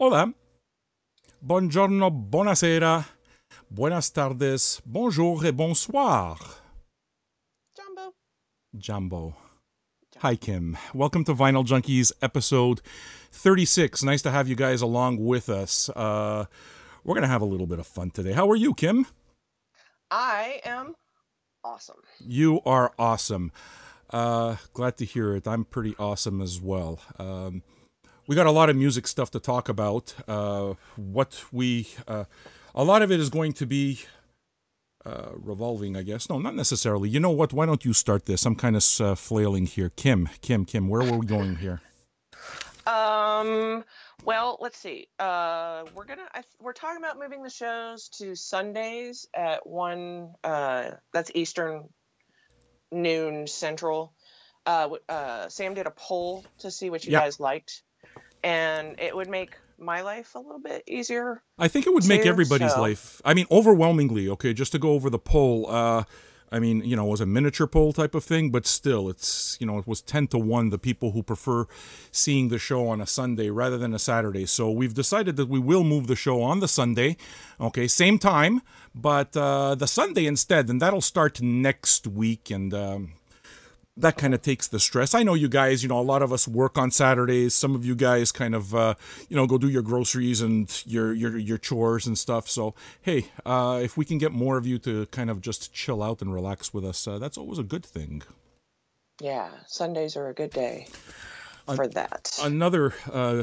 Hola, buongiorno, buonasera, buenas tardes, bonjour et bonsoir. Jumbo. Jumbo. Hi, Kim. Welcome to Vinyl Junkies, episode 36. Nice to have you guys along with us. We're going to have a little bit of fun today. How are you, Kim? I am awesome. You are awesome. Glad to hear it. I'm pretty awesome as well. We got a lot of music stuff to talk about. A lot of it is going to be revolving, I guess. No, not necessarily. You know what? Why don't you start this? I'm kind of flailing here. Kim, where were we going here? Well, let's see. We're talking about moving the shows to Sundays at 1, that's Eastern, noon Central. Sam did a poll to see what you guys liked, and it would make my life a little bit easier. I think it would make everybody's life. I mean, overwhelmingly, okay, just to go over the poll, I mean, you know, it was a miniature poll type of thing, but still, it's, you know, it was 10-1, the people who prefer seeing the show on a Sunday rather than a Saturday. So we've decided that we will move the show on the Sunday, okay, same time, but the Sunday instead, and that'll start next week, and that kind of takes the stress. I know you guys, you know, a lot of us work on Saturdays. Some of you guys kind of, you know, go do your groceries and your chores and stuff. So, hey, if we can get more of you to kind of just chill out and relax with us, that's always a good thing. Yeah, Sundays are a good day for that. Another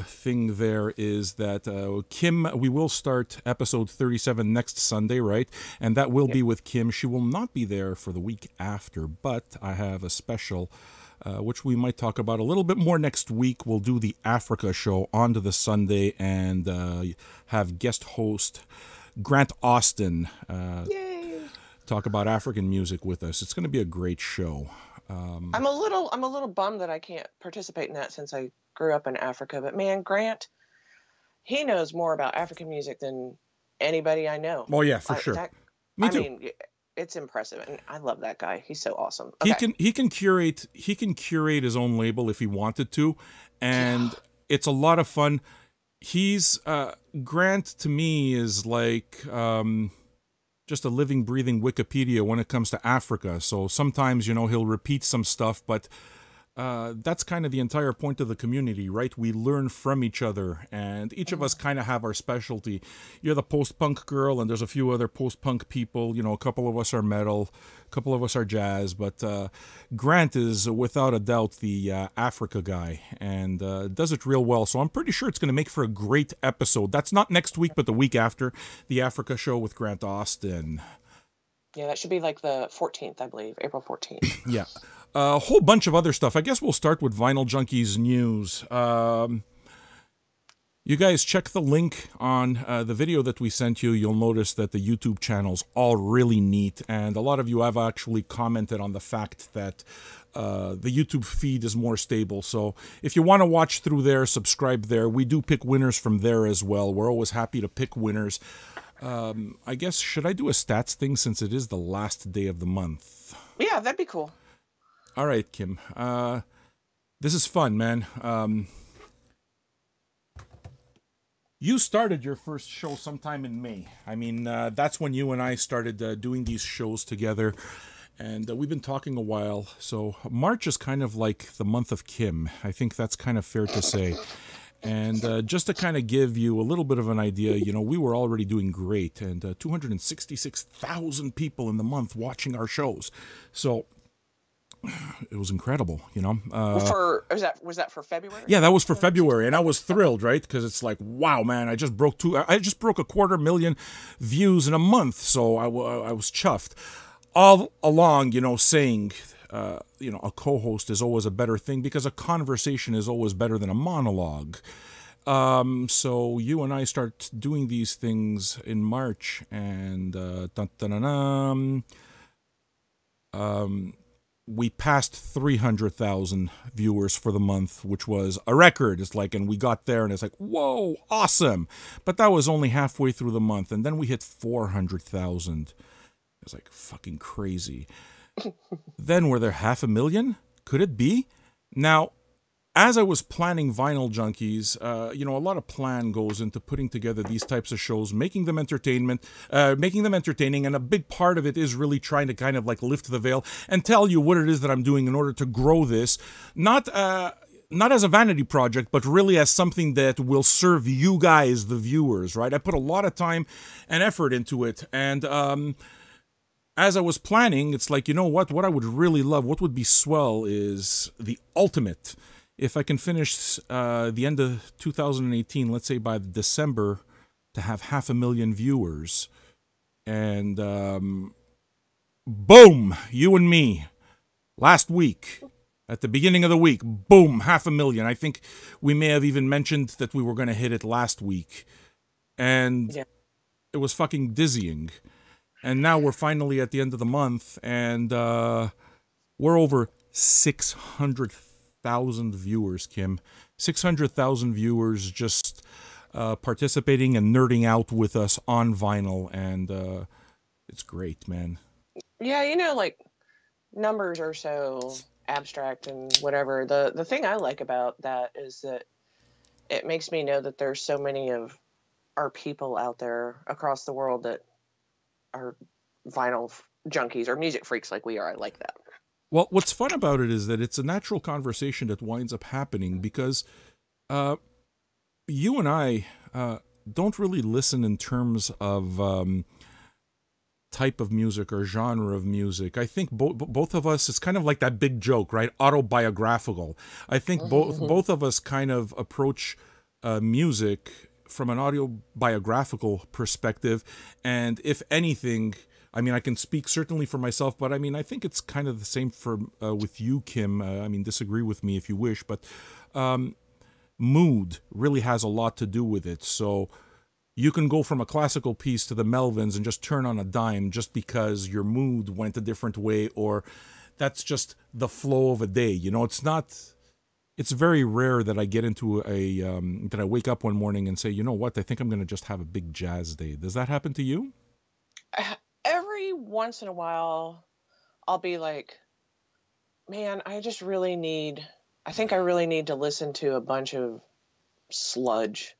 thing there is that, Kim, we will start episode 37 next Sunday, right? And that will be with Kim. She will not be there for the week after, but I have a special, which we might talk about a little bit more next week. We'll do the Africa show onto the Sunday and have guest host Grant Austin talk about African music with us. It's going to be a great show. I'm a little bummed that I can't participate in that since I grew up in Africa. But man, Grant, he knows more about African music than anybody I know. Oh yeah, for sure. Me too. I mean, it's impressive, and I love that guy. He's so awesome. Okay. He can curate his own label if he wanted to, and it's a lot of fun. He's Grant to me is like just a living, breathing Wikipedia when it comes to Africa. So sometimes, you know, he'll repeat some stuff, but that's kind of the entire point of the community, right? We learn from each other, and each of us kind of have our specialty. You're the post-punk girl, and there's a few other post-punk people. You know, a couple of us are metal, a couple of us are jazz, but Grant is without a doubt the Africa guy, and does it real well. So I'm pretty sure it's going to make for a great episode. That's not next week, but the week after, the Africa show with Grant Austin. Yeah, that should be like the 14th, I believe, April 14th. Yeah. A whole bunch of other stuff. I guess we'll start with Vinyl Junkies news. You guys check the link on the video that we sent you. You'll notice that the YouTube channel's all really neat, and a lot of you have actually commented on the fact that the YouTube feed is more stable. So if you want to watch through there, subscribe there. We do pick winners from there as well. We're always happy to pick winners. I guess, should I do a stats thing since it is the last day of the month? Yeah, that'd be cool. All right, Kim. This is fun, man. You started your first show sometime in May. I mean, that's when you and I started doing these shows together, and we've been talking a while. So March is kind of like the month of Kim. I think that's kind of fair to say. And just to kind of give you a little bit of an idea, you know, we were already doing great, and 266,000 people in the month watching our shows. So it was incredible, you know. Was that for February? Yeah, that was for February, and I was thrilled, right? Because it's like, wow, man, I just broke 250,000 views in a month, so I was chuffed. All along, you know, saying, you know, a co-host is always a better thing because a conversation is always better than a monologue. So you and I start doing these things in March, and we passed 300,000 viewers for the month, which was a record. It's like, and we got there and it's like, whoa, awesome. But that was only halfway through the month. And then we hit 400,000. It was like fucking crazy. Then were there 500,000? Could it be? Now, as I was planning Vinyl Junkies, you know, a lot of plan goes into putting together these types of shows, making them making them entertaining, and a big part of it is really trying to kind of like lift the veil and tell you what it is that I'm doing in order to grow this, not as a vanity project, but really as something that will serve you guys, the viewers, right? I put a lot of time and effort into it, and as I was planning, it's like, you know what I would really love, what would be swell is the ultimate. If I can finish the end of 2018, let's say by December, to have 500,000 viewers. And boom, you and me, last week, at the beginning of the week, boom, 500,000. I think we may have even mentioned that we were going to hit it last week. And it was fucking dizzying. And now we're finally at the end of the month, and we're over 600,000 viewers, Kim. 600,000 viewers just participating and nerding out with us on vinyl, and it's great, man. Yeah, you know, like, numbers are so abstract and whatever. The thing I like about that is that it makes me know that there's so many of our people out there across the world that are vinyl junkies or music freaks like we are. I like that. Well, what's fun about it is that it's a natural conversation that winds up happening because you and I don't really listen in terms of type of music or genre of music. I think both of us, it's kind of like that big joke, right? Autobiographical. I think both of us kind of approach music from an autobiographical perspective, and if anything, I mean, I can speak certainly for myself, but I mean, I think it's kind of the same for with you, Kim. I mean, disagree with me if you wish, but mood really has a lot to do with it. So you can go from a classical piece to the Melvins and just turn on a dime just because your mood went a different way, or that's just the flow of a day. You know, it's very rare that I get into that I wake up one morning and say, you know what, I think I'm going to just have a big jazz day. Does that happen to you? Every once in a while, I'll be like, man, I think I really need to listen to a bunch of sludge.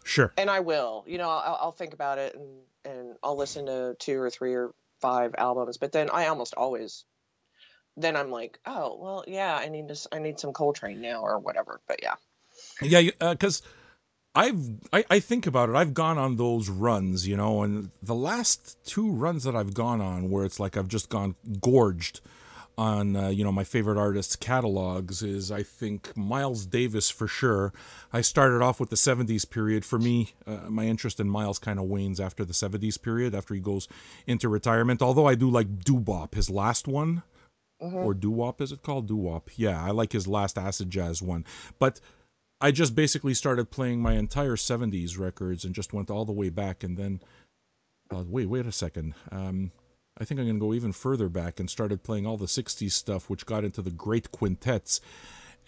Sure. And I will, you know, I'll think about it and I'll listen to 2 or 3 or 5 albums, but then I almost always, then I'm like, oh, well, yeah, I need some Coltrane now or whatever. But yeah. Yeah, because I think about it. I've gone on those runs, you know, and the last 2 runs that I've gone on where it's like I've just gone gorged on, you know, my favorite artists' catalogs is, I think, Miles Davis for sure. I started off with the 70s period. For me, my interest in Miles kind of wanes after the 70s period, after he goes into retirement, although I do like Doo-Wop, his last one. Or Doo-Wop, is it called? Doo-Wop. Yeah, I like his last acid jazz one. But I just basically started playing my entire 70s records and just went all the way back, and then, wait a second. I think I'm going to go even further back and started playing all the 60s stuff, which got into the great quintets,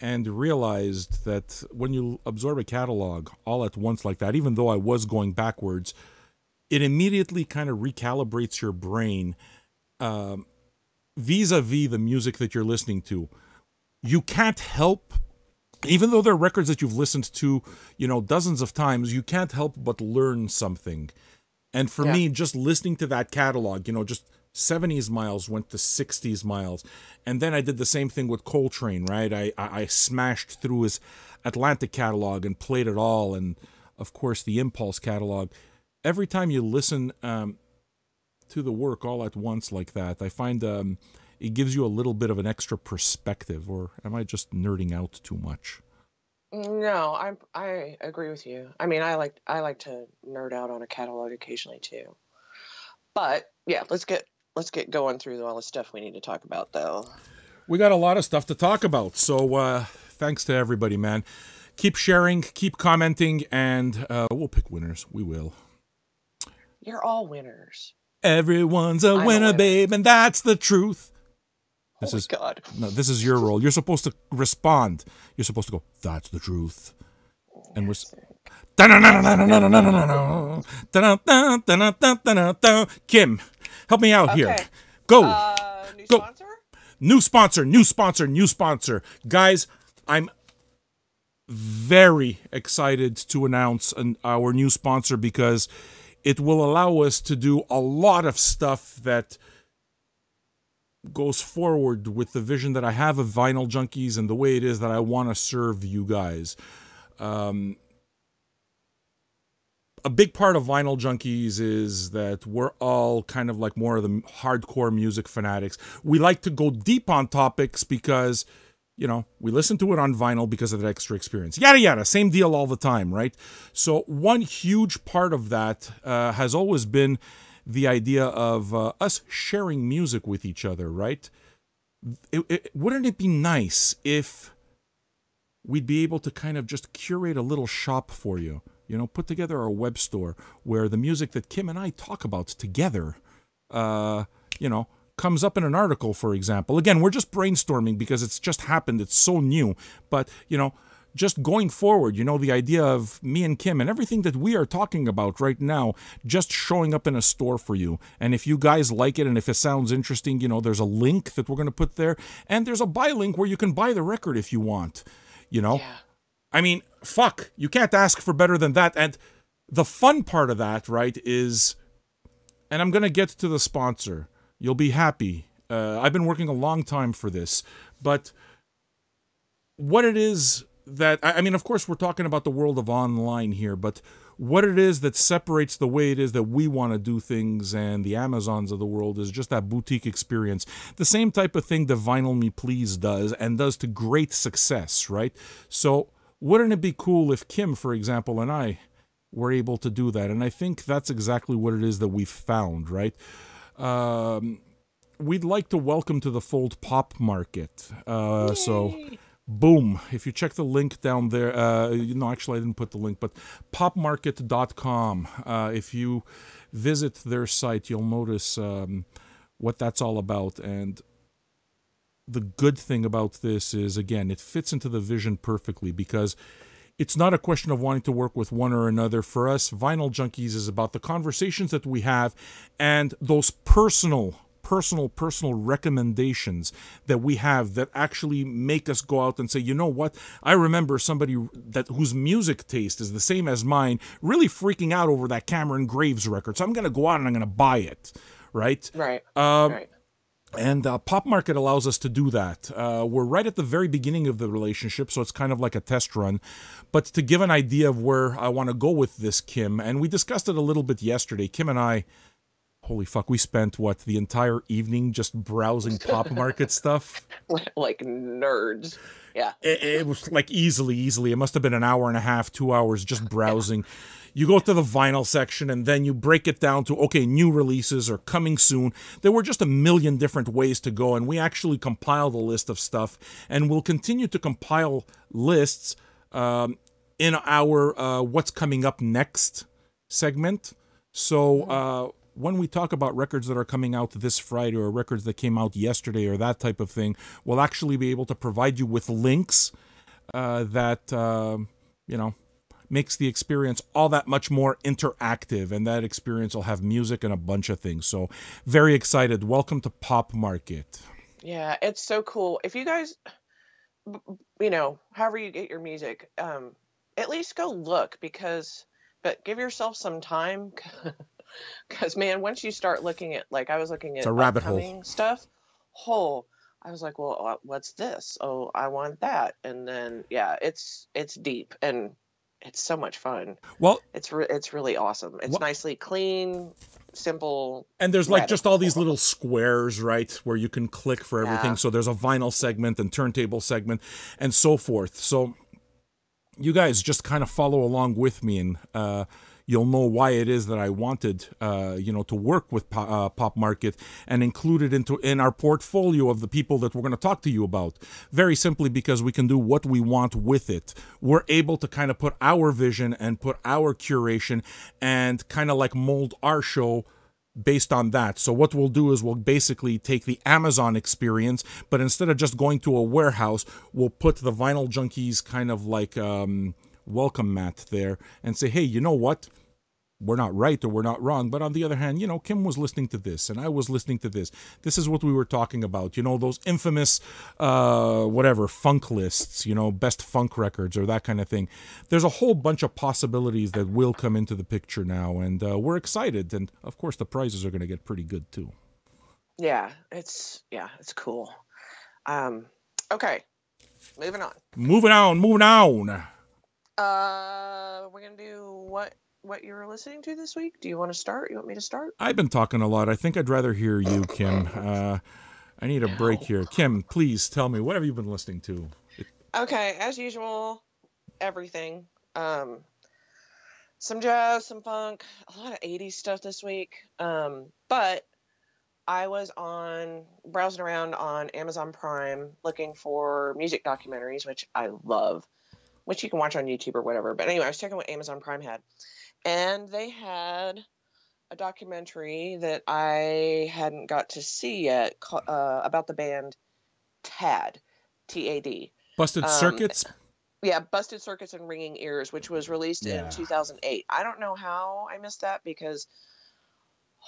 and realized that when you absorb a catalog all at once like that, even though I was going backwards, it immediately kind of recalibrates your brain vis-a-vis the music that you're listening to. You can't help, even though they're records that you've listened to, you know, dozens of times, you can't help but learn something. And for me, just listening to that catalog, you know, just 70s Miles went to 60s Miles. And then I did the same thing with Coltrane, right? I smashed through his Atlantic catalog and played it all. And, of course, the Impulse catalog. Every time you listen to the work all at once like that, I find it gives you a little bit of an extra perspective. Or am I just nerding out too much? No, I agree with you. I mean, I like to nerd out on a catalog occasionally too. But yeah, let's get going through all the stuff we need to talk about, though. We got a lot of stuff to talk about, so thanks to everybody, man. Keep sharing, keep commenting, and we'll pick winners. We will. You're all winners. Everyone's a winner, babe, and that's the truth. God. No, this is your role. You're supposed to respond. You're supposed to go, that's the truth. And we're... Kim, help me out here. Go. New sponsor? New sponsor. Guys, I'm very excited to announce our new sponsor, because it will allow us to do a lot of stuff that goes forward with the vision that I have of Vinyl Junkies and the way it is that I want to serve you guys. A big part of Vinyl Junkies is that we're all kind of like more of the hardcore music fanatics. We like to go deep on topics because, you know, we listen to it on vinyl because of that extra experience. Yada, yada. Same deal all the time, right? So one huge part of that has always been the idea of us sharing music with each other, right? Wouldn't it be nice if we'd be able to kind of just curate a little shop for you? You know, put together a web store where the music that Kim and I talk about together, you know, comes up in an article, for example. Again, we're just brainstorming because it's just happened. It's so new. But, you know, just going forward, you know, the idea of me and Kim and everything that we are talking about right now, just showing up in a store for you. And if you guys like it and if it sounds interesting, you know, there's a link that we're going to put there. And there's a buy link where you can buy the record if you want, you know. Yeah. I mean, fuck, you can't ask for better than that. And the fun part of that, right, is, and I'm going to get to the sponsor. You'll be happy. I've been working a long time for this. But what it is that, I mean, of course, we're talking about the world of online here, but what it is that separates the way it is that we want to do things and the Amazons of the world is just that boutique experience. The same type of thing that Vinyl Me Please does, and does to great success, right? So wouldn't it be cool if Kim, for example, and I were able to do that? And I think that's exactly what it is that we've found, right? We'd like to welcome to the fold Popmarket. So, boom. If you check the link down there, no, actually I didn't put the link, but popmarket.com. If you visit their site, you'll notice what that's all about. And the good thing about this is, again, it fits into the vision perfectly, because it's not a question of wanting to work with one or another. For us, Vinyl Junkies is about the conversations that we have and those personal recommendations that we have that actually make us go out and say, you know what, I remember somebody whose music taste is the same as mine really freaking out over that Cameron Graves record, so I'm going to go out and I'm going to buy it, right? Right. Right. And Popmarket allows us to do that. We're right at the very beginning of the relationship, so it's kind of like a test run. But to give an idea of where I want to go with this, Kim, and we discussed it a little bit yesterday, Kim and I, holy fuck, we spent, what, the entire evening just browsing Popmarket stuff? Like nerds. Yeah. It was like easily. It must have been an hour and a half, 2 hours just browsing. You go to the vinyl section and then you break it down to, okay, new releases are coming soon. There were just a million different ways to go, and we actually compiled a list of stuff, and we'll continue to compile lists in our What's Coming Up Next segment. So when we talk about records that are coming out this Friday or records that came out yesterday or that type of thing, we'll actually be able to provide you with links that, you know, makes the experience all that much more interactive, and that experience will have music and a bunch of things. So very excited. Welcome to Popmarket. Yeah, it's so cool. If you guys, you know, however you get your music, at least go look, but give yourself some time, because man, once you start looking at, like I was looking at It's a rabbit hole stuff, I was like, well, what's this? Oh, I want that. And then, yeah, it's deep, and it's so much fun. Well, it's really awesome. It's nicely clean, simple. And there's like just all these little squares, right, where you can click for everything. Yeah. So there's a vinyl segment and turntable segment and so forth. So you guys just kind of follow along with me, and you'll know why it is that I wanted, you know, to work with Popmarket and include it in our portfolio of the people that we're going to talk to you about. Very simply because we can do what we want with it. We're able to kind of put our vision and put our curation and kind of like mold our show based on that. So what we'll do is we'll basically take the Amazon experience, but instead of just going to a warehouse, we'll put the Vinyl Junkies kind of like welcome mat there and say, hey, you know what? we're not right or we're not wrong, but on the other hand, Kim was listening to this and I was listening to this. This is what we were talking about, those infamous whatever funk lists, best funk records or that kind of thing. There's a whole bunch of possibilities that will come into the picture now, and we're excited, and of course the prizes are going to get pretty good too. Yeah, it's cool. Okay, moving on. Moving on. We're gonna do what you're listening to this week. Do you want to start? You want me to start? I've been talking a lot. I think I'd rather hear you, Kim. I need a break here. Kim, please tell me, what have you been listening to? Okay, as usual, everything. Some jazz, some funk, a lot of 80s stuff this week. But I was browsing around on Amazon Prime looking for music documentaries, which I love, which you can watch on YouTube or whatever. But anyway, I was checking what Amazon Prime had. And they had a documentary that I hadn't got to see yet about the band TAD, T-A-D. Busted Circuits? Yeah, Busted Circuits and Ringing Ears, which was released in 2008. I don't know how I missed that because,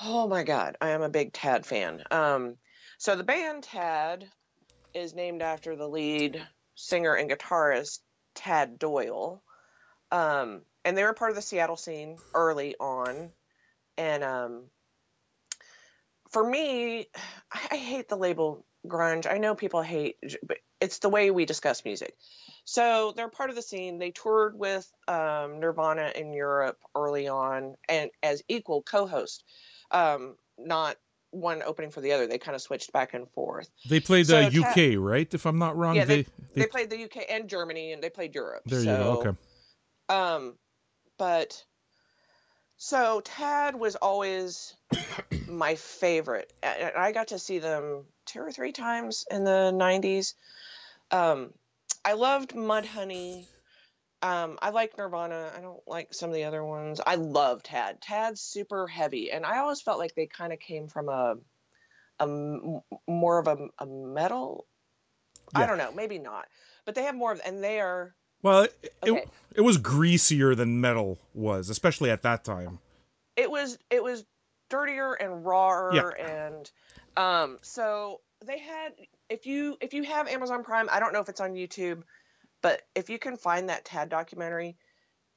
oh my God, I am a big TAD fan. So the band TAD is named after the lead singer and guitarist, Tad Doyle. And they were part of the Seattle scene early on. And for me, I hate the label grunge. I know people hate, but it's the way we discuss music. So they're part of the scene. They toured with Nirvana in Europe early on, and as equal co-host, not one opening for the other. They kind of switched back and forth. They played the UK, right? If I'm not wrong. Yeah, they played the UK and Germany, and they played Europe. There you go. Okay. But so Tad was always my favorite. And I got to see them 2 or 3 times in the 90s. I loved Mudhoney. I like Nirvana. I don't like some of the other ones. I love Tad. Tad's super heavy, and I always felt like they kind of came from a more of a metal. Yeah. I don't know, maybe not, but they have more of, and they are. Well, it was greasier than metal was, especially at that time. It was dirtier and rawer, and so they had. If you have Amazon Prime, I don't know if it's on YouTube, but if you can find that Tad documentary,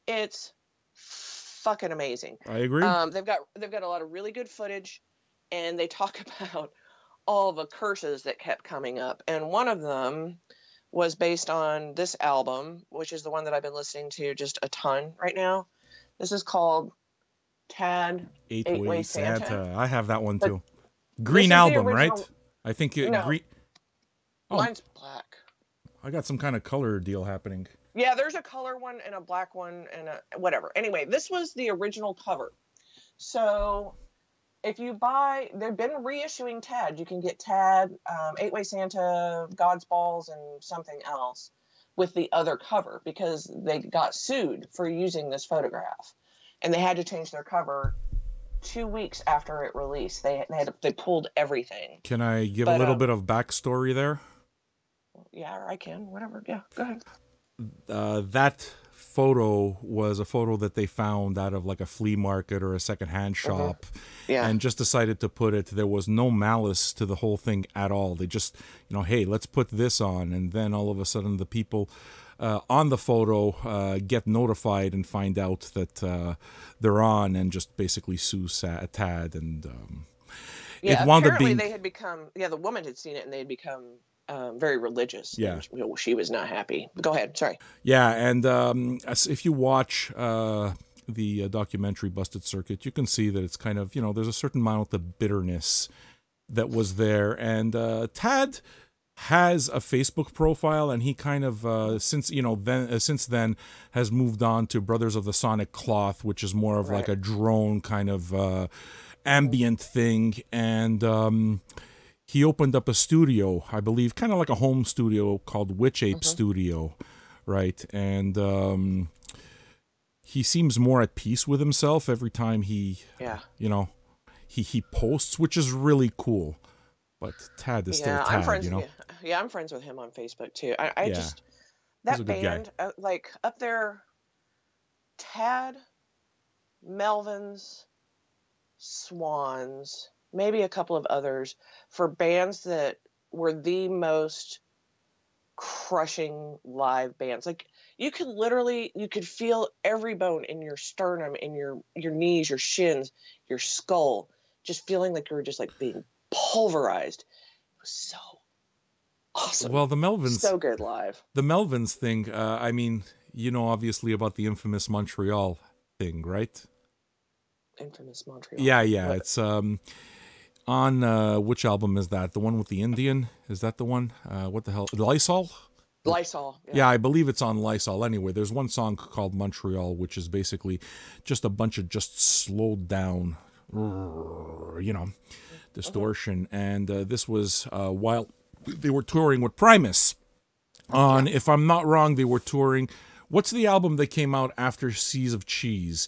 it's fucking amazing. I agree. They've got a lot of really good footage, and they talk about all the curses that kept coming up, and one of them was based on this album, which is the one that I've been listening to just a ton right now. This is called Tad Eight-Way Santa. I have that one too. Green album, right? I think green. Oh, mine's black. I got some kind of color deal happening. Yeah, there's a color one and a black one and a whatever. Anyway, this was the original cover. So if you buy, they've been reissuing Tad. You can get Tad, Eight-Way Santa, God's Balls, and something else with the other cover because they got sued for using this photograph, and they had to change their cover 2 weeks after it released. They pulled everything. Can I give a little bit of backstory there? Yeah, or I can. Whatever. Yeah, go ahead. That photo was a photo that they found out of like a flea market or a secondhand shop, and just decided to put it. There was no malice to the whole thing at all. They just, hey, let's put this on, and then all of a sudden the people on the photo get notified and find out that they're on, and just basically sue Tad. And it wound up being, they had become, the woman had seen it, and they had become very religious. Yeah, she was not happy. Go ahead. Sorry. Yeah, and if you watch the documentary Busted Circuit, you can see that it's kind of there's a certain amount of bitterness that was there, and Tad has a Facebook profile, and he kind of since then has moved on to Brothers of the Sonic Cloth, which is more of like a drone kind of ambient thing, and he opened up a studio, I believe, kind of like a home studio called Witch Ape Studio, right? And he seems more at peace with himself every time he posts, which is really cool. But Tad is still Tad, I'm friends with him on Facebook too. I just, that band, like up there, Tad Melvins, Swans, maybe a couple of others for bands that were the most crushing live bands. Like you could feel every bone in your sternum, in your knees, your shins, your skull, just feeling like you were just like being pulverized. It was so awesome. Well, the Melvins, so good live. The Melvins thing. I mean, you know, obviously about the infamous Montreal thing, right? Infamous Montreal. Yeah. What? It's on which album is that? The one with the Indian? Is that the one? What the hell? Lysol? Lysol. Yeah, I believe it's on Lysol. Anyway, there's one song called Montreal, which is basically just a bunch of just slowed down, you know, distortion. And this was while they were touring with Primus. If I'm not wrong, they were touring. What's the album that came out after Seas of Cheese?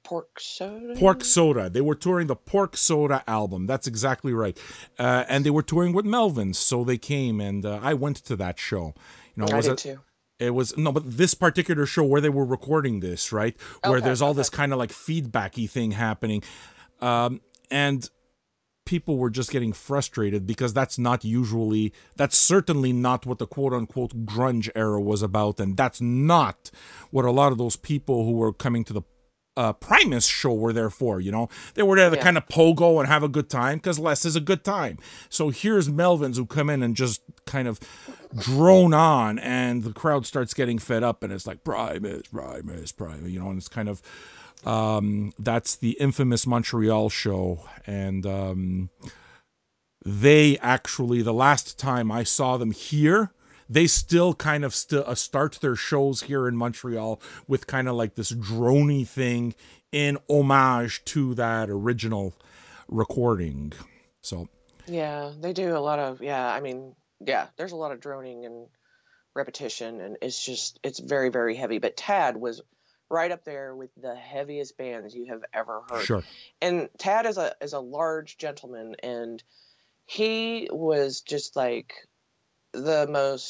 Pork Soda? Pork Soda. They were touring the Pork Soda album. That's exactly right. And they were touring with Melvins, so they came, and I went to that show. You know, I did too. It was, no, but this particular show where they were recording this, right? Where there's all this kind of like feedbacky thing happening. And people were just getting frustrated because that's certainly not what the quote-unquote grunge era was about, and that's not what a lot of those people who were coming to the Primus show were there for, you know? They were there to kind of pogo and have a good time, because less is a good time. So here's Melvins who come in and just kind of drone on, and the crowd starts getting fed up, and it's like, Primus, you know, and it's kind of, that's the infamous Montreal show, and they actually, the last time I saw them here, they still kind of start their shows here in Montreal with kind of like this droney thing in homage to that original recording. So yeah, they do a lot of, I mean, there's a lot of droning and repetition, and it's very, very heavy. But Tad was right up there with the heaviest bands you have ever heard. Sure. And Tad is a large gentleman, and he was just like the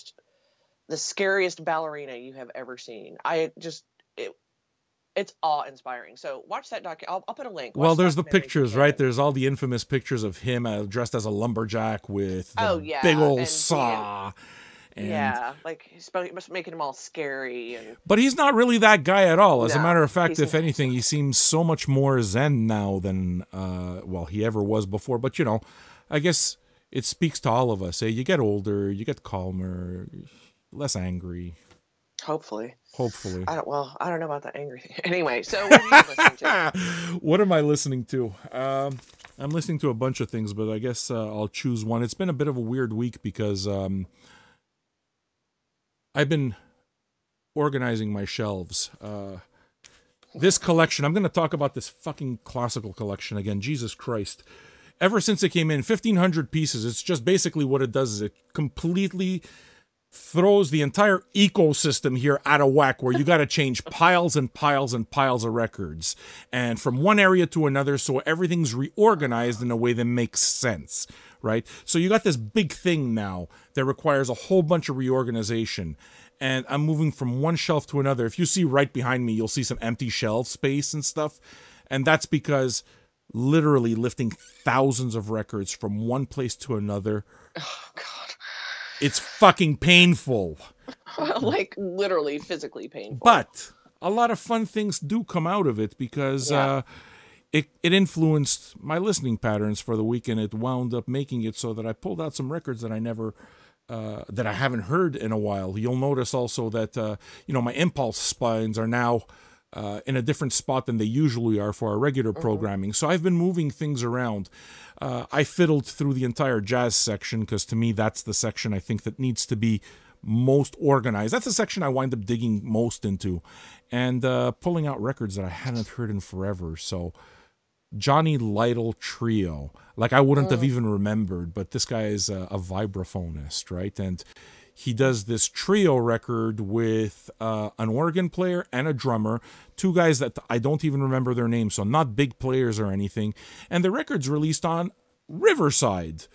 scariest ballerina you have ever seen. It's awe-inspiring. So watch that doc. I'll put a link. Well, there's the pictures, right? There's all the infamous pictures of him dressed as a lumberjack with the big old saw. And like he's making them all scary. But he's not really that guy at all. As a matter of fact, if anything, he seems so much more zen now than, he ever was before. But, you know, I guess it speaks to all of us. You get older, you get calmer, less angry. Hopefully. I don't know about the angry thing. Anyway, so what are you listening to? What am I listening to? I'm listening to a bunch of things, but I guess I'll choose one. It's been a bit of a weird week because I've been organizing my shelves. This collection, I'm going to talk about this fucking classical collection again. Jesus Christ. Ever since it came in, 1,500 pieces, it's just basically what it does is it completely throws the entire ecosystem here out of whack, where you got to change piles and piles and piles of records, and from one area to another, so everything's reorganized in a way that makes sense, right? So you got this big thing now that requires a whole bunch of reorganization, and I'm moving from one shelf to another. If you see right behind me, you'll see some empty shelf space and stuff, and that's because literally lifting thousands of records from one place to another. Oh, God. It's fucking painful. Like, literally, physically painful. But a lot of fun things do come out of it because it influenced my listening patterns for the week, and it wound up making it so that I pulled out some records that I haven't heard in a while. You'll notice also that, my impulse spines are now in a different spot than they usually are for our regular programming. So I've been moving things around. I fiddled through the entire jazz section because to me that's the section I think that needs to be most organized. That's the section I wind up digging most into, and pulling out records that I hadn't heard in forever. So Johnny Lytle Trio, like I wouldn't have even remembered, but this guy is a vibraphonist, right? And he does this trio record with an organ player and a drummer, two guys that I don't even remember their names, so not big players or anything. And the record's released on Riverside.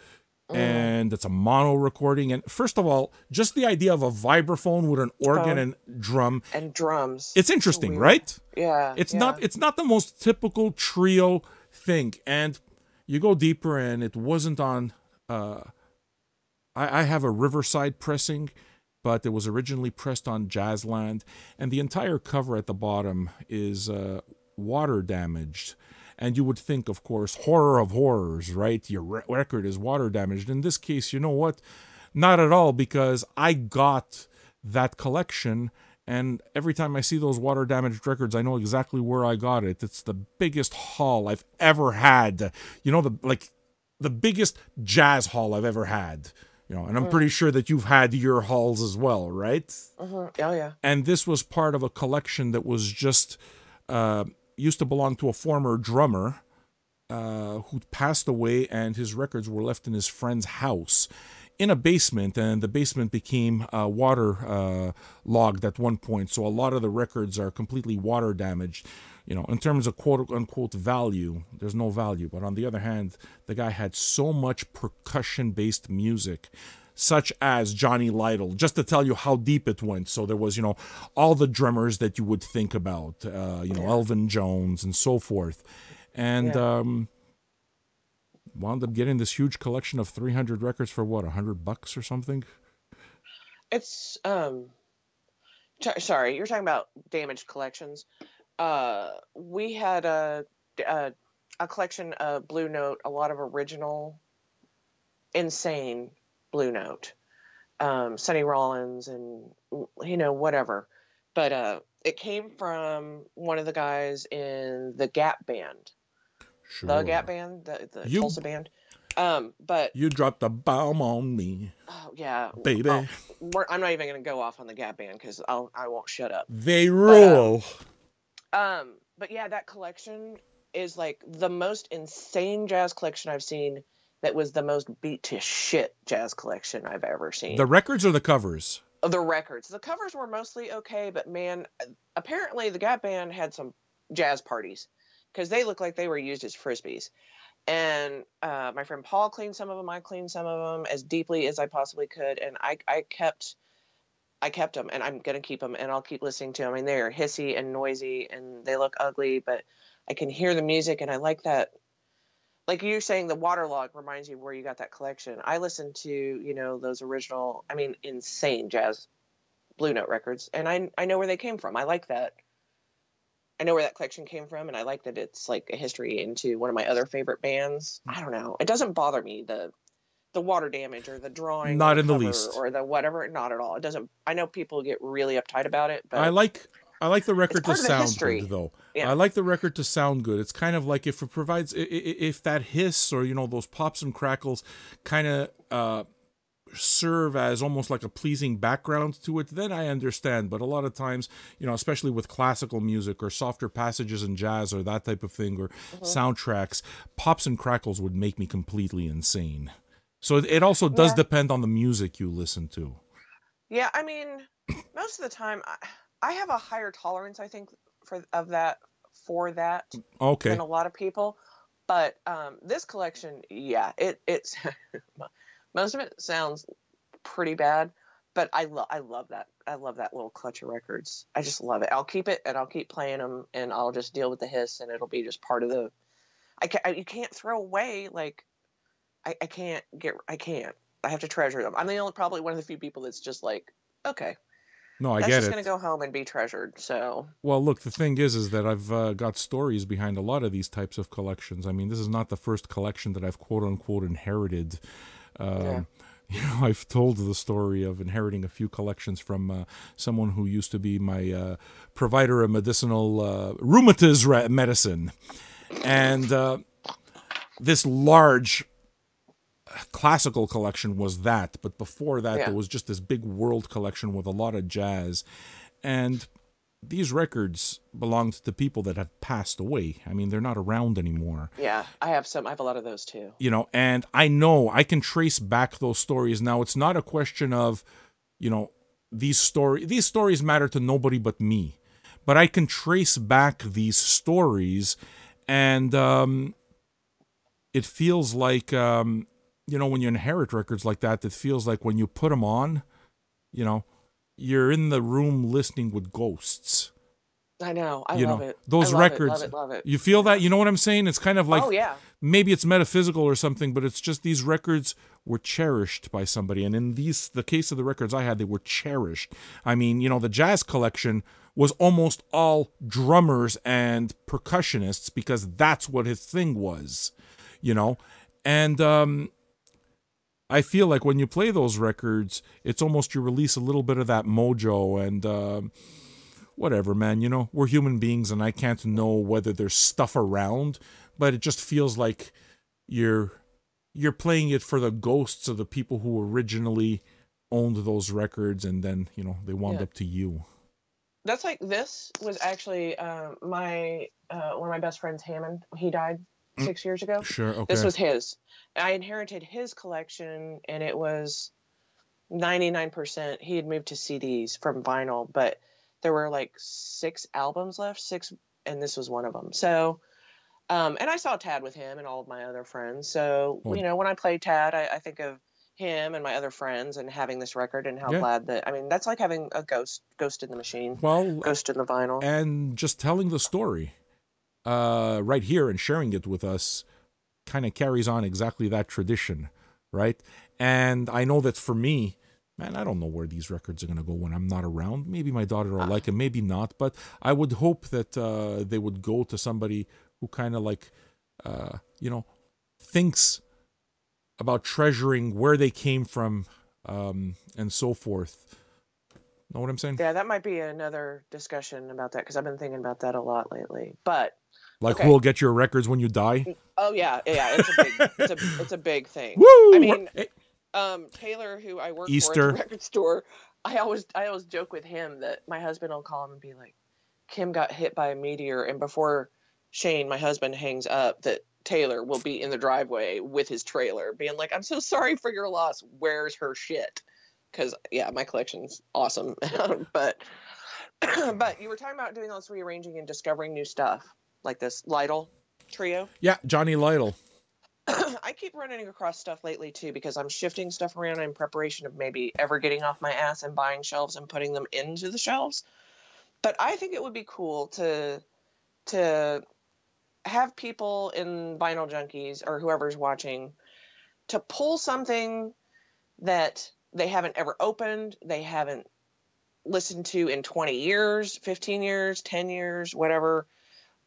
Mm. and it's a mono recording. And first of all, just the idea of a vibraphone with an organ Phone and drum, and drums. it's So interesting, weird. right? Yeah. Yeah. It's not the most typical trio thing. And you go deeper, and it wasn't on. I have a Riverside pressing, but it was originally pressed on Jazzland, and the entire cover at the bottom is water damaged. And you would think, of course, horror of horrors, right? Your record is water damaged. In this case, you know what? Not at all, because I got that collection, and every time I see those water damaged records, I know exactly where I got it. It's the biggest haul I've ever had. You know, the biggest jazz haul I've ever had. You know, and I'm pretty sure that you've had your hauls as well, right? Oh yeah. And this was part of a collection that was just used to belong to a former drummer who passed away, and his records were left in his friend's house in a basement, and the basement became water logged at one point, so a lot of the records are completely water damaged. You know, in terms of quote unquote value, there's no value. But on the other hand, the guy had so much percussion based music, such as Johnny Lytle, just to tell you how deep it went. So there was, you know, all the drummers that you would think about, you know, Elvin Jones and so forth. And wound up getting this huge collection of 300 records for what, $100 or something? It's sorry, you're talking about damaged collections. We had a collection of Blue Note, a lot of original insane Blue Note, Sonny Rollins and, you know, whatever. But it came from one of the guys in the Gap band, the Gap band, the Tulsa band. But you dropped a bomb on me, oh yeah, baby. I'm not even going to go off on the Gap band because I won't shut up. They rule. But yeah, that collection is like the most insane jazz collection I've seen. That was the most beat to shit jazz collection I've ever seen. The records or the covers? The records. The covers were mostly okay, but man, apparently the Gap band had some jazz parties because they looked like they were used as frisbees. And my friend Paul cleaned some of them. I cleaned some of them as deeply as I possibly could, and I kept them, and I'm gonna keep them, and I'll keep listening to them. I mean, they're hissy and noisy, and they look ugly, but I can hear the music, and I like that. Like you're saying, the waterlog reminds you of where you got that collection. I listened to, you know, those original, I mean, insane jazz Blue Note records, and I know where they came from. I like that. I know where that collection came from, and I like that it's like a history into one of my other favorite bands. I don't know. It doesn't bother me, the water damage or the drawing, not in the least, or the whatever. Not at all. It doesn't. I know people get really uptight about it, but I like the record to sound good, though. Yeah. I like the record to sound good. It's kind of like if it provides, if that hiss or, you know, those pops and crackles kind of serve as almost like a pleasing background to it, then I understand. But a lot of times, you know, especially with classical music or softer passages in jazz or that type of thing, or soundtracks, pops and crackles would make me completely insane. So it also does depend on the music you listen to. Yeah, I mean, most of the time, I have a higher tolerance, I think, for that okay, than a lot of people. But this collection, yeah, it's most of it sounds pretty bad. But I love that. I love that little clutch of records. I just love it. I'll keep it, and I'll keep playing them, and I'll just deal with the hiss, and it'll be just part of the. You can't throw away, like. I can't. I have to treasure them. I'm probably one of the few people that's just like, okay. No, I that's get just it. Going to go home and be treasured. So. Well, look, the thing is that I've got stories behind a lot of these types of collections. I mean, this is not the first collection that I've quote unquote inherited. You know, I've told the story of inheriting a few collections from someone who used to be my provider of medicinal rheumatism medicine, and this large classical collection was that, but before that there was just this big world collection with a lot of jazz, and these records belonged to people that have passed away. I mean, they're not around anymore. Yeah, I have a lot of those too. You know, and I know I can trace back those stories. Now, it's not a question of, you know, these stories matter to nobody but me, but I can trace back these stories, and it feels like you know, when you inherit records like that, it feels like when you put them on, you know, you're in the room listening with ghosts. I know. I You love know, it. I those love it. Love records, it. Love it. you feel Yeah. that? You know what I'm saying? It's kind of like, Oh yeah. maybe it's metaphysical or something, but it's just these records were cherished by somebody. And in the case of the records I had, they were cherished. I mean, you know, the jazz collection was almost all drummers and percussionists because that's what his thing was, you know? And I feel like when you play those records, it's almost you release a little bit of that mojo and whatever, man. You know, we're human beings, and I can't know whether there's stuff around, but it just feels like you're playing it for the ghosts of the people who originally owned those records, and then you know they wound up to you. That's like this was actually my one of my best friends, Hammond. He died 6 years ago. Sure, okay. This was his. I inherited his collection, and it was 99%. He had moved to CDs from vinyl, but there were like 6 albums left, 6, and this was one of them. So, and I saw Tad with him and all of my other friends. So, Well, you know, when I play Tad, I think of him and my other friends and having this record and how yeah. glad that, I mean, that's like having a ghost in the machine, Well, ghost in the vinyl. and just telling the story right here and sharing it with us kind of carries on exactly that tradition, right? And I know that for me, man, I don't know where these records are going to go when I'm not around. Maybe my daughter will like them, maybe not. But I would hope that they would go to somebody who kind of like, you know, thinks about treasuring where they came from and so forth. Know what I'm saying? Yeah, that might be another discussion about that because I've been thinking about that a lot lately. But like, okay. who will get your records when you die? Oh yeah, it's a big, it's a big thing. Woo! I mean, Taylor, who I work for at the record store, I always joke with him that my husband will call him and be like, Kim got hit by a meteor, and before Shane, my husband, hangs up, that Taylor will be in the driveway with his trailer, being like, I'm so sorry for your loss. Where's her shit? Because yeah, my collection's awesome. but you were talking about doing all this rearranging and discovering new stuff, like this Lytle trio. Yeah, Johnny Lytle. I keep running across stuff lately too because I'm shifting stuff around in preparation of maybe ever getting off my ass and buying shelves and putting them into the shelves. But I think it would be cool to have people in Vinyl Junkies or whoever's watching to pull something that they haven't ever opened, they haven't listened to in 20 years, 15 years, 10 years, whatever,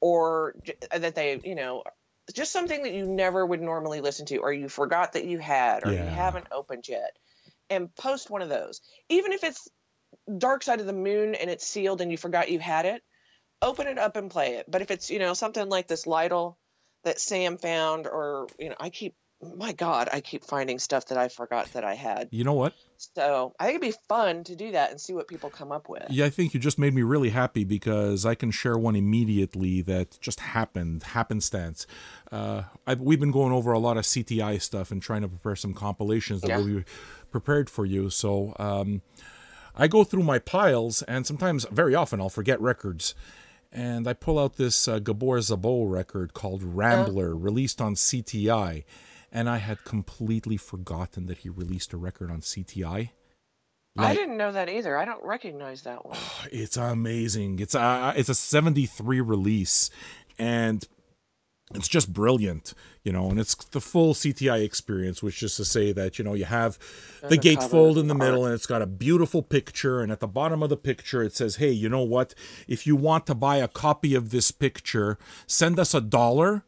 or that they, you know, just something that you never would normally listen to, or you forgot that you had, or you haven't opened yet, and post one of those. Even if it's Dark Side of the Moon and it's sealed and you forgot you had it, open it up and play it. But if it's, you know, something like this Lytle that Sam found, or, you know, I keep finding stuff that I forgot that I had. You know what? So I think it'd be fun to do that and see what people come up with. Yeah, I think you just made me really happy because I can share one immediately that just happenstance. We've been going over a lot of CTI stuff and trying to prepare some compilations that will be prepared for you. So I go through my piles, and sometimes, very often, I'll forget records. And I pull out this Gabor Zabot record called Rambler, released on CTI. And I had completely forgotten that he released a record on CTI. I didn't know that either. I don't recognize that one. It's amazing. It's a 73 release, and it's just brilliant, you know, and it's the full CTI experience, which is to say that, you know, you have the gatefold in the middle, and it's got a beautiful picture, and at the bottom of the picture it says, hey, you know what, if you want to buy a copy of this picture, send us $1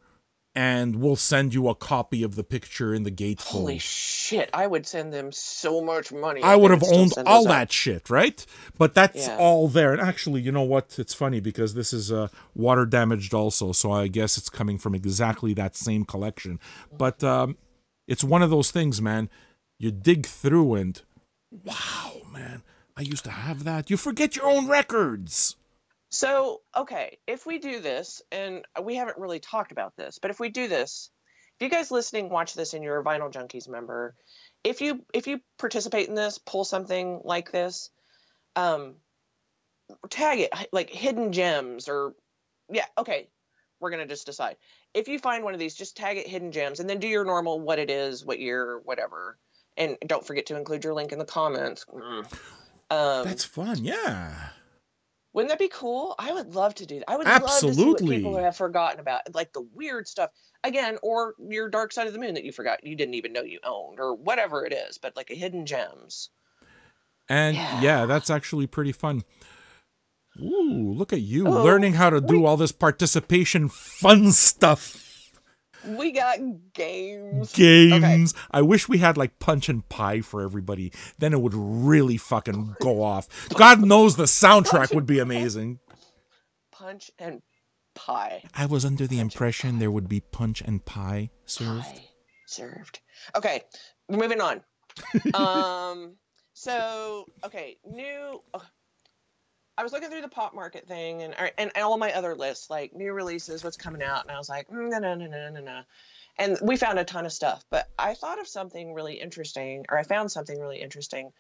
and we'll send you a copy of the picture in the gatefold. Holy shit, I would send them so much money. I would have owned all that shit, right? But that's all there. And actually, you know what? It's funny because this is water damaged also, so I guess it's coming from exactly that same collection. But it's one of those things, man. You dig through and, wow, man, I used to have that. You forget your own records. So, okay, if we do this, and we haven't really talked about this, but if we do this, if you guys listening watch this and you're a Vinyl Junkies member, if you participate in this, pull something like this, tag it like hidden gems, or we're gonna just decide. If you find one of these, just tag it Hidden Gems, and then do your normal what it is, what year, whatever, and don't forget to include your link in the comments. That's fun. Yeah. Wouldn't that be cool? I would love to do that. I would love to see what people Absolutely. have forgotten about, like the weird stuff. Again, or your Dark Side of the Moon that you forgot, you didn't even know you owned, or whatever it is, but like a Hidden Gems. And Yeah. yeah, that's actually pretty fun. Ooh, look at you Oh, learning how to do all this participation fun stuff. we got games. Okay. Games. I wish we had like Punch and Pie for everybody. Then it would really fucking go off. God knows the soundtrack would be amazing. Punch and Pie. I was under the Punch and impression there would be Punch and Pie served. Pie served. Okay, moving on. So okay, new. I was looking through the Popmarket thing and all my other lists, like new releases, what's coming out, and I was like, no. And we found a ton of stuff, but I thought of something really interesting, or I found something really interesting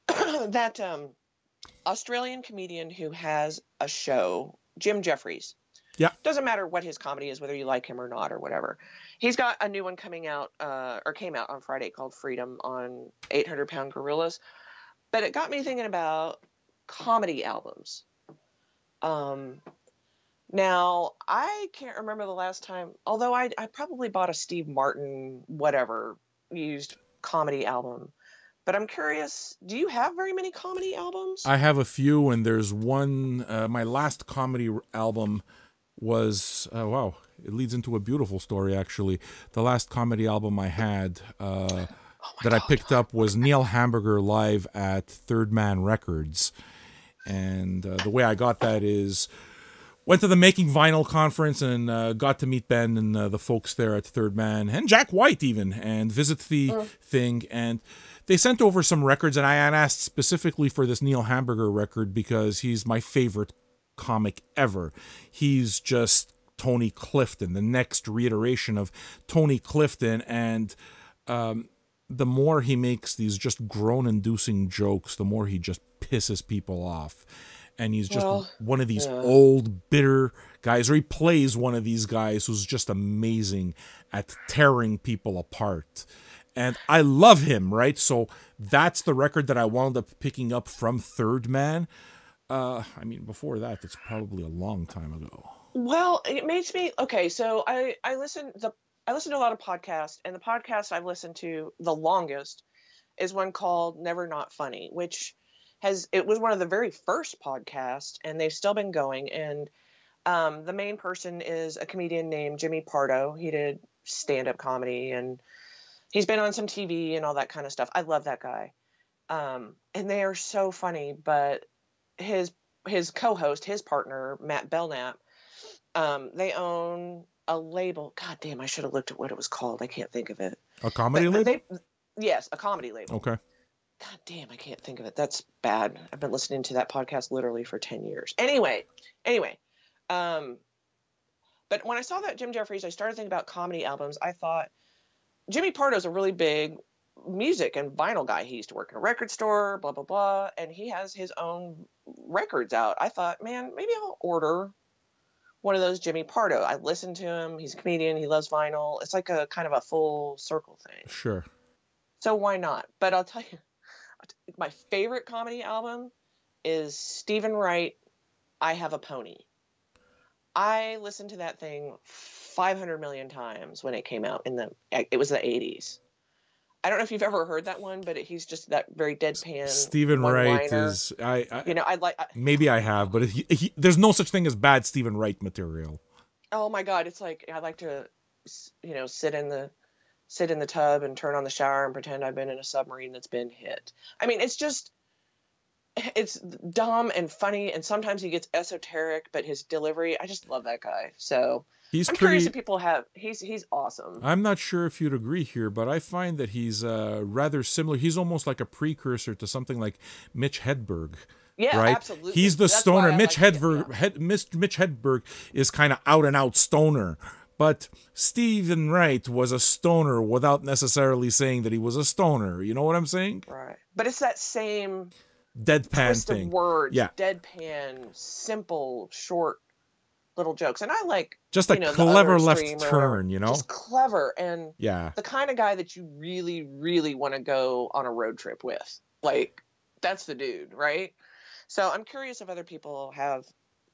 that Australian comedian who has a show, Jim Jeffries. Yeah. Doesn't matter what his comedy is, whether you like him or not or whatever. He's got a new one coming out, or came out on Friday, called Freedom, on 800 Pound Gorillas. But it got me thinking about comedy albums. Now, I can't remember the last time, although I probably bought a Steve Martin, whatever, used comedy album. But I'm curious, do you have very many comedy albums? I have a few, and there's one. My last comedy album was wow. It leads into a beautiful story, actually. The last comedy album I had that I picked up was Neil Hamburger live at Third Man Records, and the way I got that is went to the Making Vinyl conference and got to meet Ben and the folks there at Third Man, and Jack White even, and visit the thing. And they sent over some records, and I asked specifically for this Neil Hamburger record because he's my favorite comic ever. He's just Tony Clifton, the next reiteration of Tony Clifton, and the more he makes these just groan-inducing jokes, the more he just pisses people off. And he's just one of these old, bitter guys, or he plays one of these guys who's just amazing at tearing people apart. And I love him, right? So that's the record that I wound up picking up from Third Man. I mean, before that, it's probably a long time ago. Well, it makes me okay. So I listen to a lot of podcasts, and the podcast I've listened to the longest is one called Never Not Funny, which it was one of the very first podcasts, and they've still been going. And the main person is a comedian named Jimmy Pardo. He did stand-up comedy, and he's been on some TV and all that kind of stuff. I love that guy. And they are so funny, but his co-host, his partner, Matt Belknap, they own a label. God damn, I should have looked at what it was called. I can't think of it. A comedy label? Yes, a comedy label. Okay. God damn, I can't think of it. That's bad. I've been listening to that podcast literally for 10 years. Anyway. But when I saw that Jim Jeffries, I started thinking about comedy albums. I thought Jimmy Pardo's a really big music and vinyl guy. He used to work in a record store, blah, blah, blah. And he has his own records out. I thought, man, maybe I'll order one of those Jimmy Pardo. I listened to him. He's a comedian. He loves vinyl. It's like a kind of a full circle thing. Sure. So why not? But I'll tell you, my favorite comedy album is Stephen Wright, I Have a Pony. I listened to that thing 500 million times when it came out it was the 80s. I don't know if you've ever heard that one, but he's just that very deadpan. Stephen Wright is maybe I have, but there's no such thing as bad Stephen Wright material. Oh my God, it's like I like to, sit in the tub and turn on the shower and pretend I've been in a submarine that's been hit. I mean, it's dumb and funny, and sometimes he gets esoteric, but his delivery, I just love that guy. So I'm curious if people have. He's awesome. I'm not sure if you'd agree here, but I find that he's rather similar. He's almost like a precursor to something like Mitch Hedberg. Yeah, right? Absolutely. He's the stoner. Mitch Hedberg is kind of out and out stoner. But Stephen Wright was a stoner without necessarily saying that he was a stoner. You know what I'm saying? Right. But it's that same deadpan twist thing. Of words. Yeah. Deadpan, simple, short. little jokes. And I like, Just a the other clever left extreme or whatever. turn, you know? Just clever and Yeah. the kind of guy that you really, really want to go on a road trip with. Like, that's the dude, right? So I'm curious if other people have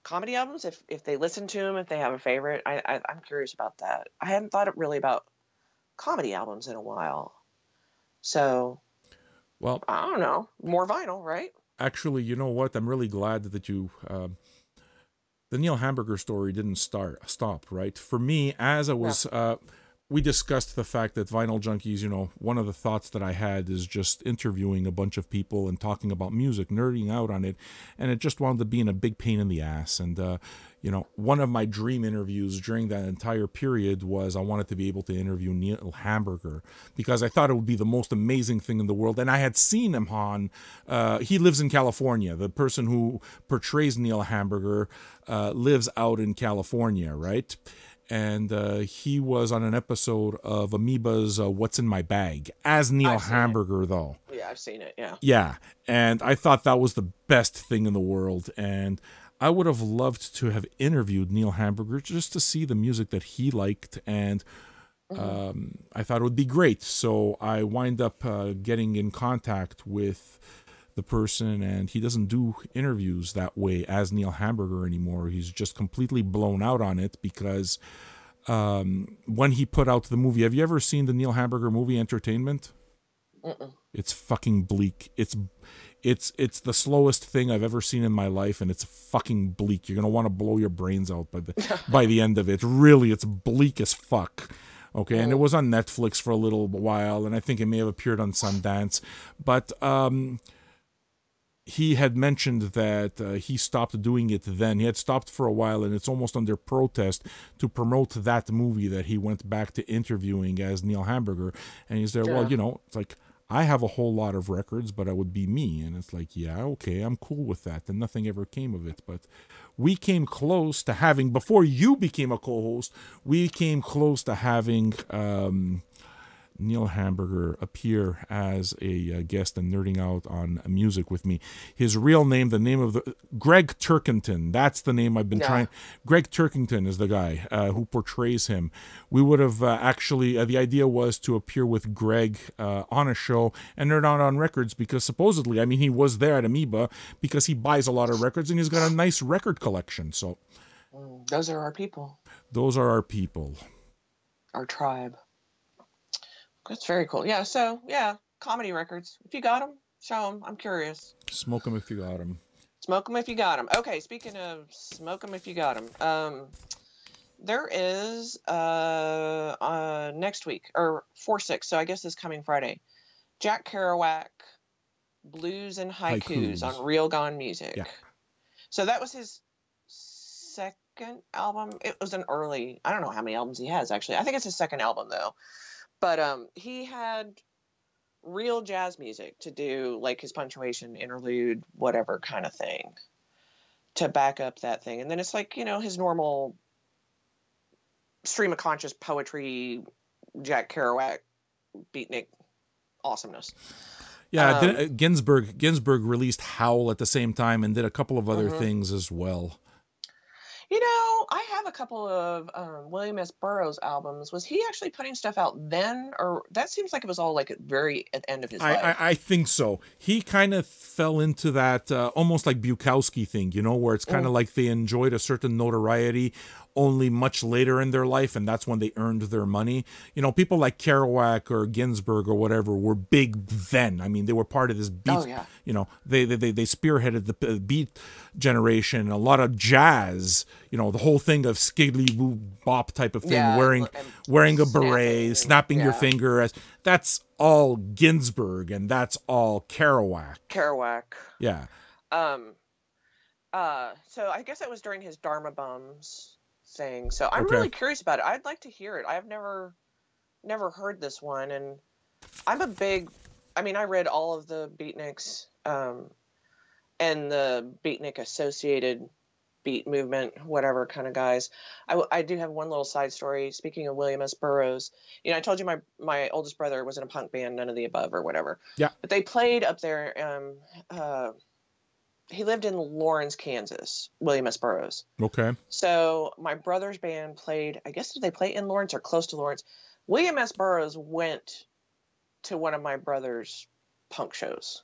comedy albums, if they listen to them, if they have a favorite. I'm curious about that. I hadn't thought really about comedy albums in a while. So Well, I don't know. More vinyl, right? actually, you know what? I'm really glad that you the Neil Hamburger story didn't stop, right? For me, as I Yeah. was we discussed the fact that Vinyl Junkies, you know, one of the thoughts that I had is just interviewing a bunch of people and talking about music, nerding out on it, and it just wound up being a big pain in the ass. And, you know, one of my dream interviews during that entire period was I wanted to be able to interview Neil Hamburger because I thought it would be the most amazing thing in the world. And I had seen him on, he lives in California. The person who portrays Neil Hamburger lives out in California, right? And he was on an episode of Amoeba's What's in My Bag as Neil Hamburger, though. Yeah, I've seen it, yeah. Yeah, and I thought that was the best thing in the world, and I would have loved to have interviewed Neil Hamburger just to see the music that he liked, and I thought it would be great. So I wind up getting in contact with the person, and he doesn't do interviews that way as Neil Hamburger anymore. He's just completely blown out on it because when he put out the movie, have you ever seen the Neil Hamburger movie Entertainment? It's fucking bleak. It's the slowest thing I've ever seen in my life, and it's fucking bleak. You're gonna want to blow your brains out by the end of it. Really, it's bleak as fuck. Okay, and it was on Netflix for a little while, and I think it may have appeared on Sundance, but he had mentioned that he stopped doing it then. He had stopped for a while, and it's almost under protest to promote that movie that he went back to interviewing as Neil Hamburger. And he's there, well, you know, it's like, I have a whole lot of records, but I would be me. And it's like, yeah, okay, I'm cool with that. And nothing ever came of it. But we came close to having, before you became a co-host, we came close to having Neil Hamburger appear as a guest and nerding out on music with me. His real name, the name of Greg Turkington. That's the name I've been trying. Greg Turkington is the guy who portrays him. We would have actually, the idea was to appear with Greg on a show and nerd out on records because supposedly, I mean, he was there at Amoeba because he buys a lot of records and he's got a nice record collection. So those are our people. Those are our people. Our tribe. That's very cool. Yeah, so, yeah, comedy records. If you got them, show them. I'm curious. Smoke them if you got them. Smoke them if you got them. Okay, speaking of smoke them if you got them, there is next week, or 4/6, so I guess this coming Friday, Jack Kerouac, Blues and Haikus on Real Gone Music. Yeah. So that was his second album. It was an early, I don't know how many albums he has, actually. I think it's his second album, though. But he had real jazz music to do, like his punctuation, interlude, whatever kind of thing, to back up that thing. And then it's like, you know, his normal stream of conscious poetry, Jack Kerouac, Beatnik awesomeness. Yeah, Ginsberg released Howl at the same time and did a couple of other things as well. You know, I have a couple of William S. Burroughs albums. Was he actually putting stuff out then? Or that seems like it was all like at the end of his life. I think so. He kind of fell into that almost like Bukowski thing, you know, where it's kind of like they enjoyed a certain notoriety only much later in their life, and that's when they earned their money. You know, people like Kerouac or Ginsberg or whatever were big then. I mean, they were part of this beat. You know, they spearheaded the beat generation, a lot of jazz. You know, the whole thing of skiggly boo bop type of thing, wearing a beret, snapping your finger. That's all Ginsberg, and that's all Kerouac. Yeah. So I guess that was during his Dharma Bums thing. So I'm really curious about it. I'd like to hear it. I've never heard this one, and I'm a big. I mean, I read all of the Beatniks and the Beatnik associated beat movement, whatever kind of guys. I do have one little side story. Speaking of William S. Burroughs, you know, I told you my oldest brother was in a punk band, None of the Above or whatever. Yeah. But they played up there. he lived in Lawrence, Kansas, William S. Burroughs. Okay. So my brother's band played, I guess, did they play in Lawrence or close to Lawrence? William S. Burroughs went to one of my brother's punk shows.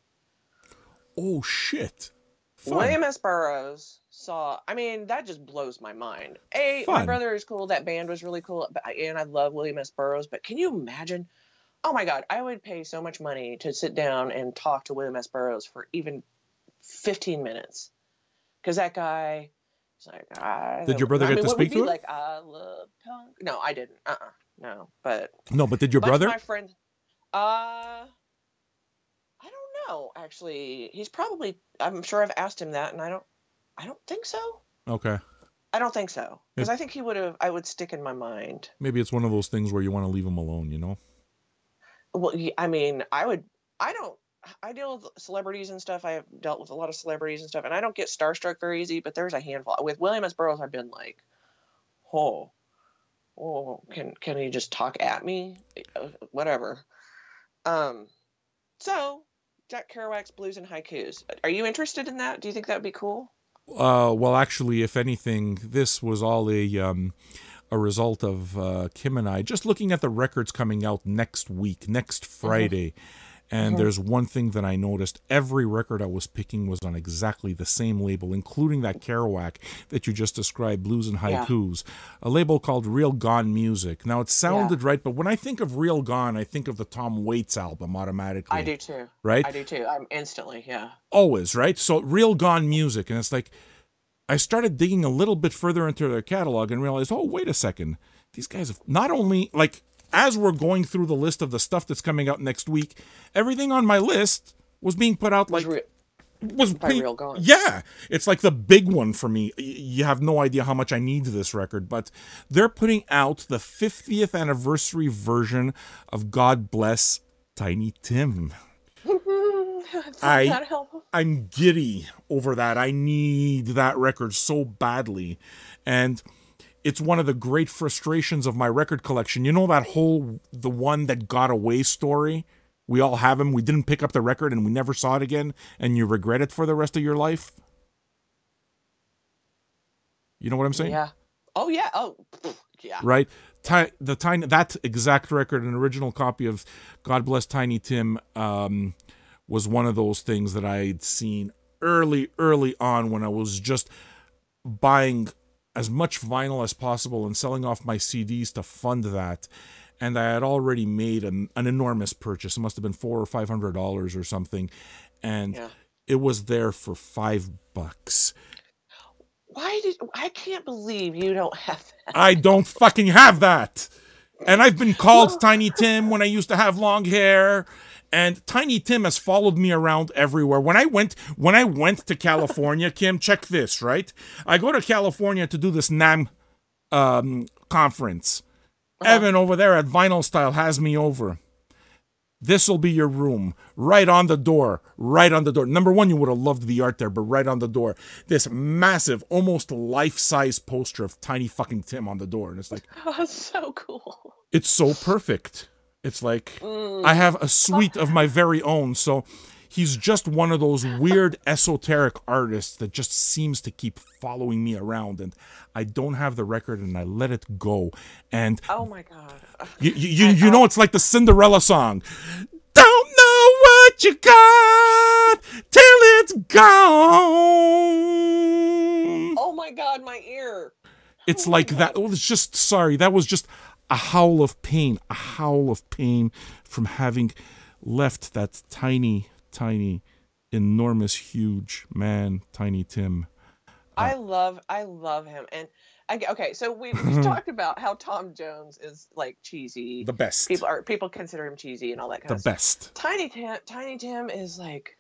Oh, shit. Fun. William S. Burroughs saw, I mean, that just blows my mind. My Fun. brother is cool. That band was really cool. And I love William S. Burroughs. But can you imagine? Oh my God, I would pay so much money to sit down and talk to William S. Burroughs for even 15 minutes. Because that guy is like, did your brother get to speak to him? Like, I love punk. No, I didn't. No, but. No, but did your brother? My friend. I don't know, actually. He's probably, I'm sure I've asked him that, and I don't think so. Okay. I don't think so. Because I think I would stick in my mind. Maybe it's one of those things where you want to leave him alone, you know? Well, I mean, I deal with celebrities and stuff. I have dealt with a lot of celebrities and stuff, and I don't get starstruck very easy, but there's a handful. With William S. Burroughs, I've been like, oh, can he just talk at me? Whatever. So, Jack Kerouac's Blues and Haikus. Are you interested in that? Do you think that would be cool? Well, actually, if anything, this was all a result of Kim and I just looking at the records coming out next week, next Friday. And there's one thing that I noticed. Every record I was picking was on exactly the same label, including that Kerouac that you just described, Blues and Haikus, a label called Real Gone Music. Now, it sounded right, but when I think of Real Gone, I think of the Tom Waits album automatically. I do too. Right? I do too. I'm instantly, yeah. Always, right? So Real Gone Music. And it's like, I started digging a little bit further into their catalog and realized, oh, wait a second. These guys have not only, like, as we're going through the list of the stuff that's coming out next week, everything on my list was being put out like Real Gone. Yeah, it's like the big one for me. You have no idea how much I need this record, but they're putting out the 50th anniversary version of God Bless Tiny Tim. I'm giddy over that. I need that record so badly, and it's one of the great frustrations of my record collection. You know that the one that got away story? We all have them. We didn't pick up the record and we never saw it again, and you regret it for the rest of your life? You know what I'm saying? Yeah. Oh, yeah. Oh, yeah. Right? That exact record, an original copy of God Bless Tiny Tim, was one of those things that I'd seen early on when I was just buying as much vinyl as possible and selling off my CDs to fund that. And I had already made an enormous purchase. It must have been $400 or $500 or something. And it was there for $5. I can't believe you don't have that. I don't fucking have that. And I've been called Tiny Tim when I used to have long hair. And Tiny Tim has followed me around everywhere. When I went to California, Kim, check this, right? I go to California to do this NAMM conference. Evan over there at Vinyl Style has me over. This'll be your room. Right on the door. Right on the door. Number one, you would have loved the art there, but right on the door. This massive, almost life-size poster of Tiny fucking Tim on the door. And it's like... Oh, so cool. It's so perfect. It's like, I have a suite of my very own, so he's just one of those weird esoteric artists that just seems to keep following me around, and I don't have the record, and I let it go. And oh my God, you know, it's like the Cinderella song. Don't know what you got till it's gone. Oh my God, my ear. It's like that. Oh, it's just sorry. That was just a howl of pain from having left that tiny, enormous, huge man, Tiny Tim. I love him. And okay, so we've talked about how Tom Jones is like cheesy. The best. People consider him cheesy and all that kind of stuff. The best. Tiny Tim is like,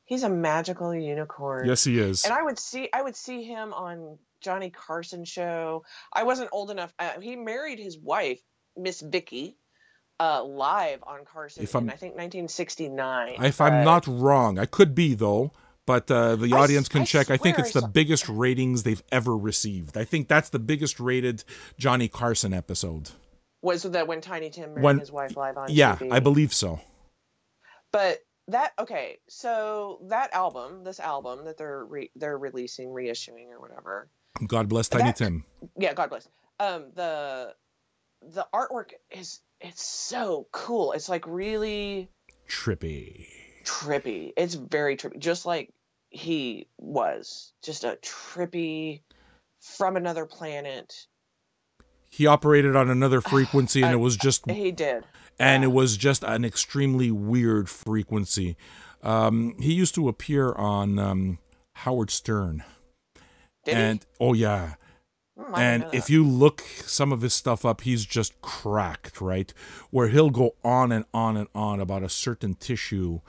he's a magical unicorn. Yes, he is. And I would see him on Johnny Carson show. I wasn't old enough. He married his wife, Miss Vicky, live on Carson in, I think, 1969. If I'm not wrong, I could be though, but the audience can check. I think it's the biggest ratings they've ever received. I think that's the biggest rated Johnny Carson episode. Was that when Tiny Tim married his wife live on TV? Yeah, I believe so. But that okay. So that album, this album that they're releasing, reissuing or whatever. God bless Tiny That Tim. yeah, God bless. The artwork is it's so cool. It's like really Trippy. trippy. It's very trippy, just like he was, just a trippy from another planet. He operated on another frequency, and it was just, He did. and it Yeah. was just an extremely weird frequency. He used to appear on Howard Stern, Did he? and oh yeah. I didn't And know if that. you look some of his stuff up, he's just cracked, right? Where he'll go on and on and on about a certain tissue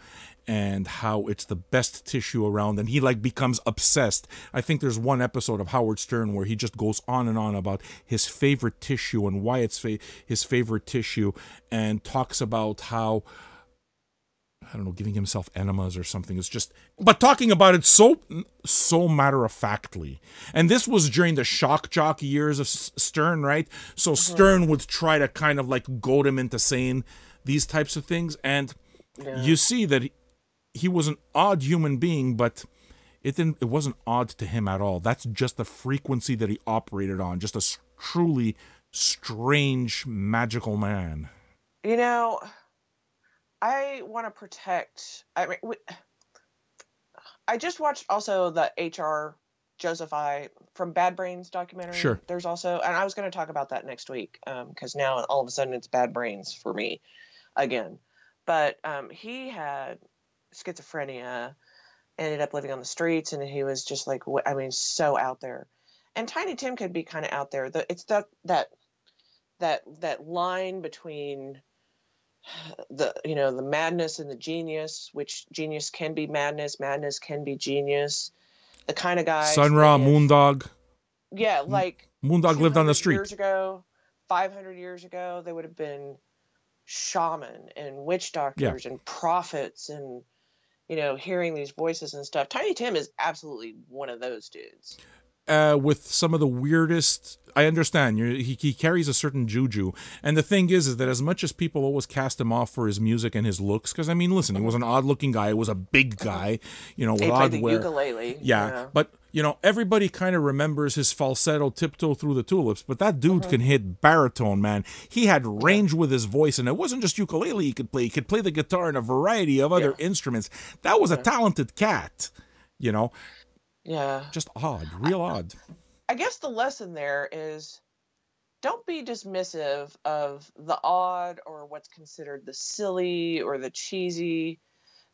and how it's the best tissue around, and he like becomes obsessed. I think there's one episode of Howard Stern where he just goes on and on about his favorite tissue and why it's his favorite tissue, and talks about how, I don't know, giving himself enemas or something. It's just, but talking about it so matter of factly. And this was during the shock jock years of Stern, right? So Stern would try to kind of like goad him into saying these types of things, and Yeah. you see that he was an odd human being, but it wasn't odd to him at all. That's just the frequency that he operated on. Just a truly strange, magical man. You know, I want to protect. I mean, I just watched also the HR Joseph I from Bad Brains documentary. Sure. There's also, and I was going to talk about that next week because now all of a sudden it's Bad Brains for me again. But he had schizophrenia, ended up living on the streets, and he was just like, I mean, so out there. And Tiny Tim could be kind of out there. It's that line between the madness and the genius, which genius can be madness, madness can be genius. The kind of guys Sun Ra, Moondog. yeah, like Moondog lived on the street. years ago, 500 years ago, they would have been shaman and witch doctors and prophets, and hearing these voices and stuff. Tiny Tim is absolutely one of those dudes. With some of the weirdest, I understand. He carries a certain juju, and the thing is that as much as people always cast him off for his music and his looks, because I mean, listen, he was an odd-looking guy, he was a big guy, with He odd played the wear. ukulele. Yeah, but everybody kind of remembers his falsetto tiptoe through the tulips, but that dude can hit baritone, man. He had range with his voice, and it wasn't just ukulele he could play. He could play the guitar and a variety of other instruments. That was a talented cat, Yeah. Just odd, real odd. I guess the lesson there is don't be dismissive of the odd or what's considered the silly or the cheesy.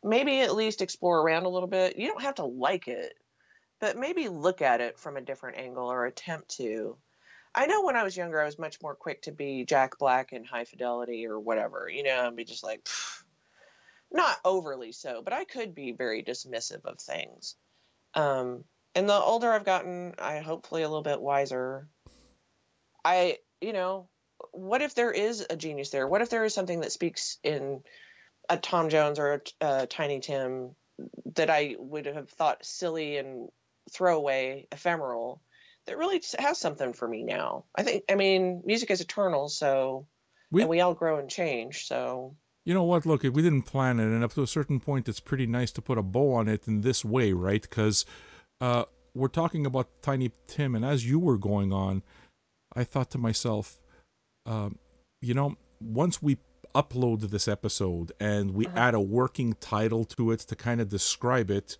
Maybe at least explore around a little bit. You don't have to like it, but maybe look at it from a different angle or attempt to. I know when I was younger, I was much more quick to be Jack Black and High Fidelity or whatever, and be just like, pfft. Not overly so, but I could be very dismissive of things. And the older I've gotten, I hopefully a little bit wiser. What if there is a genius there? What if there is something that speaks in a Tom Jones or a Tiny Tim that I would have thought silly and throwaway, ephemeral, that really has something for me now? I mean, music is eternal, and we all grow and change, so. You know what? Look, we didn't plan it, and up to a certain point, it's pretty nice to put a bow on it in this way, right? Because we're talking about Tiny Tim, and as you were going on, I thought to myself, once we upload this episode and we add a working title to it to kind of describe it,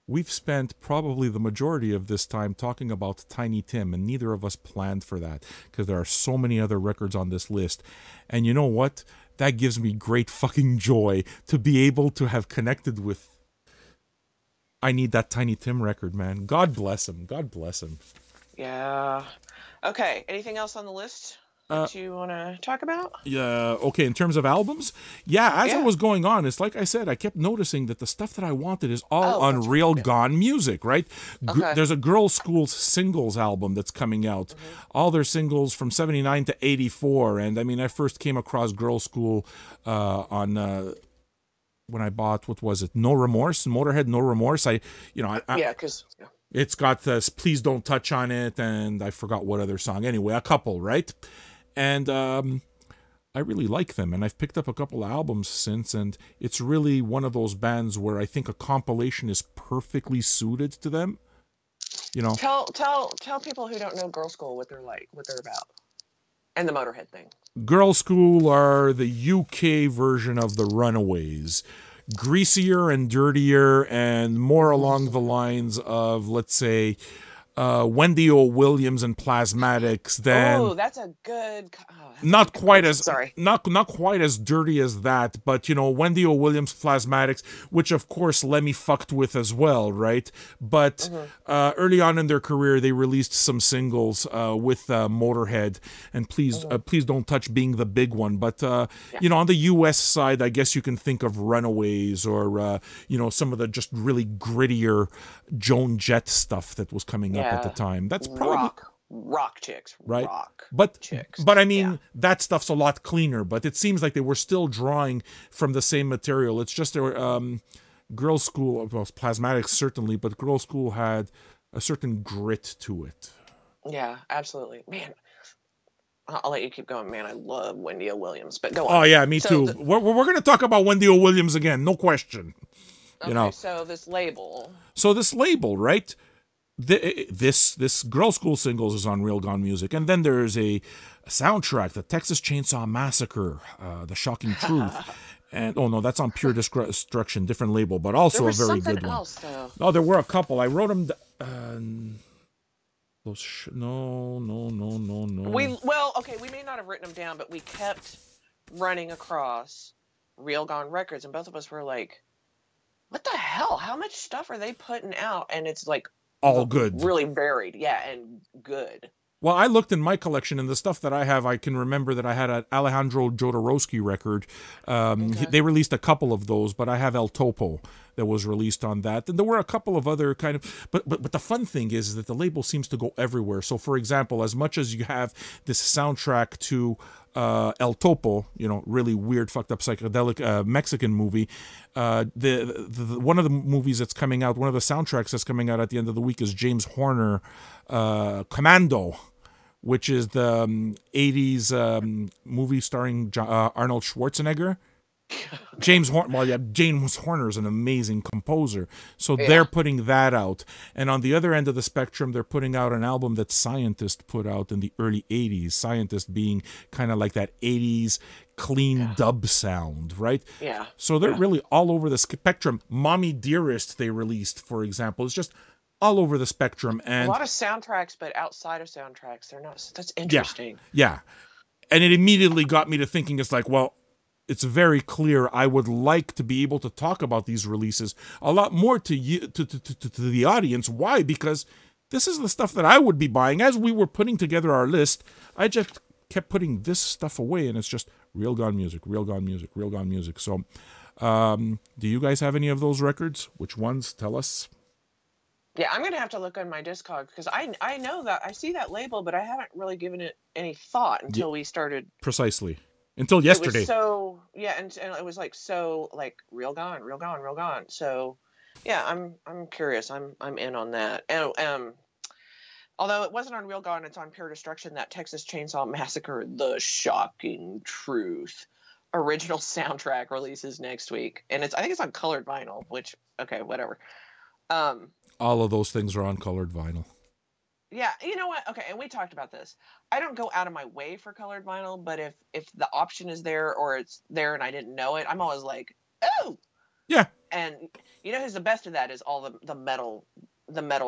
we've spent probably the majority of this time talking about Tiny Tim, and neither of us planned for that because there are so many other records on this list. And you know what? That gives me great fucking joy to be able to have connected with. I need that Tiny Tim record, man. God bless him. God bless him. Yeah. Okay. Anything else on the list that you want to talk about? Yeah. Okay. In terms of albums, as it was going on, it's like I said, I kept noticing that the stuff that I wanted is all Unreal Gone music, right? Okay. There's a Girls' School singles album that's coming out. All their singles from 79 to 84. And I mean, I first came across Girls' School on when I bought, what was it? No Remorse, Motorhead, No Remorse. Because it's got this Please Don't Touch on it, and I forgot what other song. Anyway, a couple, right? And I really like them, and I've picked up a couple of albums since, and it's really one of those bands where I think a compilation is perfectly suited to them. You know, Tell people who don't know Girl School what they're like, what they're about, and the Motorhead thing. Girl School are the UK version of the Runaways. Greasier and dirtier and more along the lines of, let's say, Wendy O. Williams and Plasmatics than... Oh, that's a good... Oh, not quite as sorry. not quite as dirty as that, but you know, Wendy O. Williams, Plasmatics, which of course Lemmy fucked with as well, right? But early on in their career, they released some singles with Motorhead, and please don't touch being the big one. But you know, on the U.S. side, I guess you can think of Runaways or you know, some of the just really grittier Joan Jett stuff that was coming up at the time. That's probably rock chicks, right? Rock but chicks. But I mean, that stuff's a lot cleaner. But it seems like they were still drawing from the same material. It's just Girl School, well, Plasmatics certainly, but Girl School had a certain grit to it. Yeah, absolutely, man. I'll let you keep going, man. I love Wendy O. Williams, but go on. Oh yeah, me too. We're going to talk about Wendy O. Williams again, no question. Okay, you know. So this label, right? This Girl School Singles is on Real Gone Music, and then there's a soundtrack, the Texas Chainsaw Massacre, The Shocking Truth, and oh no, that's on Pure Destruction, different label, but also a very good one. Else, though. Oh, there were a couple. I wrote them. No. We may not have written them down, but we kept running across Real Gone Records, and both of us were like, "What the hell? How much stuff are they putting out?" And it's like. All good. Really varied, yeah, and good. Well, I looked in my collection, and the stuff that I have, I can remember that I had an Alejandro Jodorowsky record. They released a couple of those, but I have El Topo that was released on that. And there were a couple of other kind of... But the fun thing is that the label seems to go everywhere. So, for example, as much as you have this soundtrack to El Topo, you know, really weird, fucked up, psychedelic Mexican movie, one of the movies that's coming out, one of the soundtracks that's coming out at the end of the week is James Horner, Commando, which is the 80s movie starring Arnold Schwarzenegger. James Horner is an amazing composer, so they're putting that out. And on the other end of the spectrum, they're putting out an album that Scientist put out in the early 80s, Scientist being kind of like that 80s clean dub sound, right? Yeah. So they're really all over the spectrum. Mommy Dearest they released, for example, is just all over the spectrum. And a lot of soundtracks, but outside of soundtracks, they're not. That's interesting. Yeah. And it immediately got me to thinking, it's like, well, it's very clear I would like to be able to talk about these releases a lot more to you, to the audience. Why? Because this is the stuff that I would be buying. As we were putting together our list, I just kept putting this stuff away, and it's just Real Gone Music, Real Gone Music, Real Gone Music. So, do you guys have any of those records? Which ones? Tell us. Yeah, I'm gonna have to look on my Discog because I know that I see that label, but I haven't really given it any thought until we started. Precisely. Until yesterday. It was and it was like Real Gone, Real Gone, Real Gone. So, yeah, I'm curious. I'm in on that. And although it wasn't on Real Gone, it's on Pure Destruction. That Texas Chainsaw Massacre: The Shocking Truth original soundtrack releases next week, and I think it's on colored vinyl. Which whatever. All of those things are on colored vinyl. Yeah, you know what? Okay, and we talked about this. I don't go out of my way for colored vinyl, but if the option is there or it's there and I didn't know it, I'm always like, oh, yeah. And you know who's the best of that is all the metal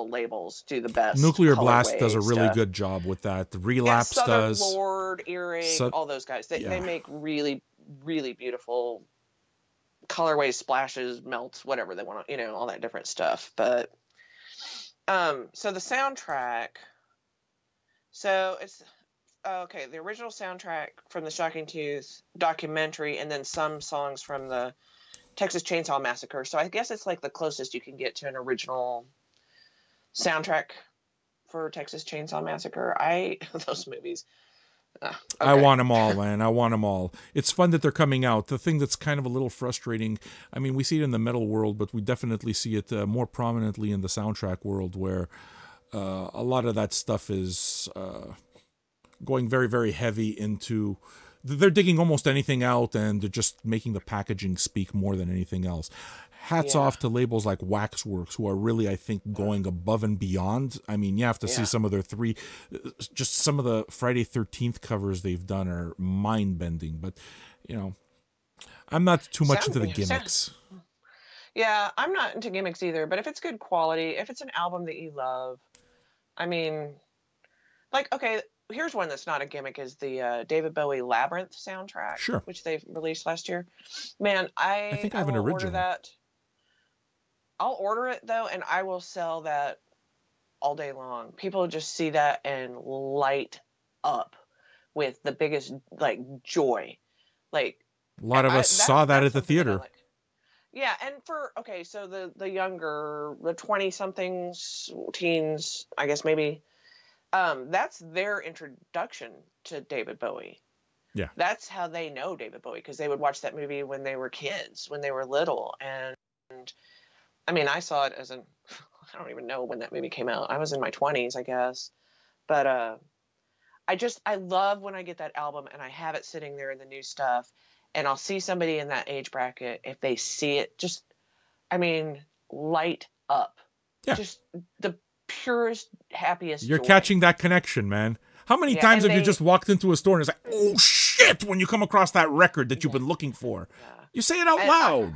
labels do the best. Nuclear Blast does a really good job with that. The Relapse does. Lord, Earache, all those guys. They make really, really beautiful colorways, splashes, melts, whatever they want to, all that different stuff. But so the soundtrack, so it's the original soundtrack from the Shocking Tooth documentary, and then some songs from the Texas Chainsaw Massacre. So I guess it's like the closest you can get to an original soundtrack for Texas Chainsaw Massacre. Those movies. Okay. I want them all, man. I want them all. It's fun that they're coming out. The thing that's kind of a little frustrating, I mean, we see it in the metal world, but we definitely see it more prominently in the soundtrack world, where a lot of that stuff is going very, very heavy into they're digging almost anything out, and they're just making the packaging speak more than anything else. Hats off to labels like Waxworks, who are really, I think, going above and beyond. I mean, you have to see some of their just some of the Friday 13th covers they've done are mind-bending. But, you know, I'm not too much into the gimmicks. Yeah, I'm not into gimmicks either, but if it's good quality, if it's an album that you love, I mean, like, okay, here's one that's not a gimmick, is the David Bowie Labyrinth soundtrack, Sure. which they released last year. Man, I think I have an original. Order that. I'll order it, though, and I will sell that all day long. People just see that and light up with the biggest, like, joy. Like, a lot of us saw that at the theater. Yeah, and so the younger, the 20-somethings, teens, I guess maybe, that's their introduction to David Bowie. Yeah. That's how they know David Bowie, because they would watch that movie when they were kids, when they were little. And I mean, I saw it I don't even know when that movie came out. I was in my 20s, I guess. But I love when I get that album and I have it sitting there in the new stuff, and I'll see somebody in that age bracket, if they see it, just, I mean, light up. Yeah. Just the purest, happiest You're joy. catching that connection, man. How many times have you just walked into a store and it's like, oh shit, when you come across that record that you've been looking for? Yeah. You say it out loud.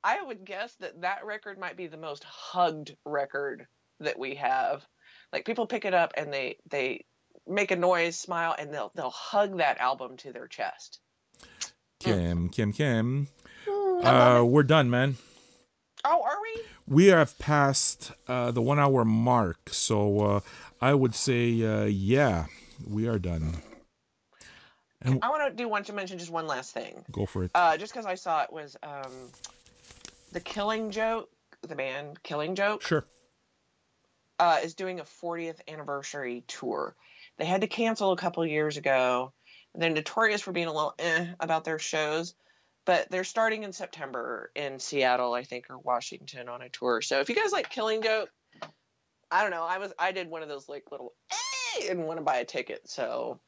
I would guess that record might be the most hugged record that we have. Like, people pick it up and they make a noise, smile, and they'll hug that album to their chest. Kim. We're done, man. Oh, are we? We have passed the 1 hour mark, so I would say, yeah, we are done. And I want to mention just one last thing. Go for it. Just because I saw it was the Killing Joke, the band Killing Joke. Sure. Is doing a 40th anniversary tour. They had to cancel a couple years ago. They're notorious for being a little about their shows, but they're starting in September in Seattle, I think, or Washington on a tour. So if you guys like Killing Joke, I don't know. I did one of those like little and want to buy a ticket. So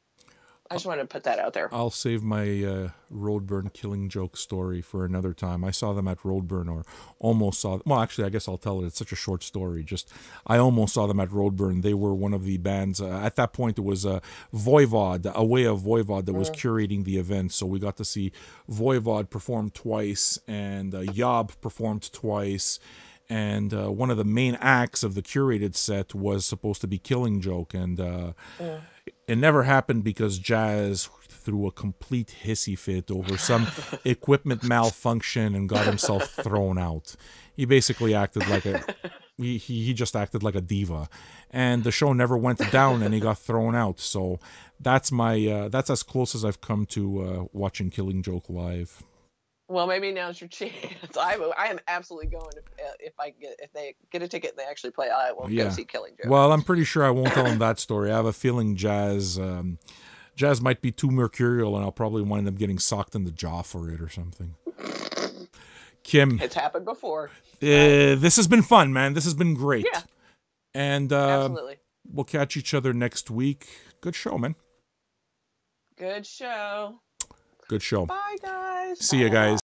I just wanted to put that out there. I'll save my Roadburn Killing Joke story for another time. I saw them at Roadburn, or almost saw them. Well, actually, I guess I'll tell it. It's such a short story. I almost saw them at Roadburn. They were one of the bands. At that point, it was Voivod, a way of Voivod, that was curating the event. So we got to see Voivod perform twice, and Yob performed twice. And one of the main acts of the curated set was supposed to be Killing Joke. And it never happened because Jazz threw a complete hissy fit over some equipment malfunction and got himself thrown out. He basically acted like he just acted like a diva. And the show never went down, and he got thrown out. So that's as close as I've come to watching Killing Joke live. Well, maybe now's your chance. I am absolutely going if they get a ticket and they actually play. I will go see Killing Joke. Well, I'm pretty sure I won't tell him that story. I have a feeling Jazz might be too mercurial, and I'll probably wind up getting socked in the jaw for it or something. Kim, it's happened before. This has been fun, man. This has been great. Yeah, and absolutely. We'll catch each other next week. Good show, man. Good show. Good show. Bye, guys. See you guys.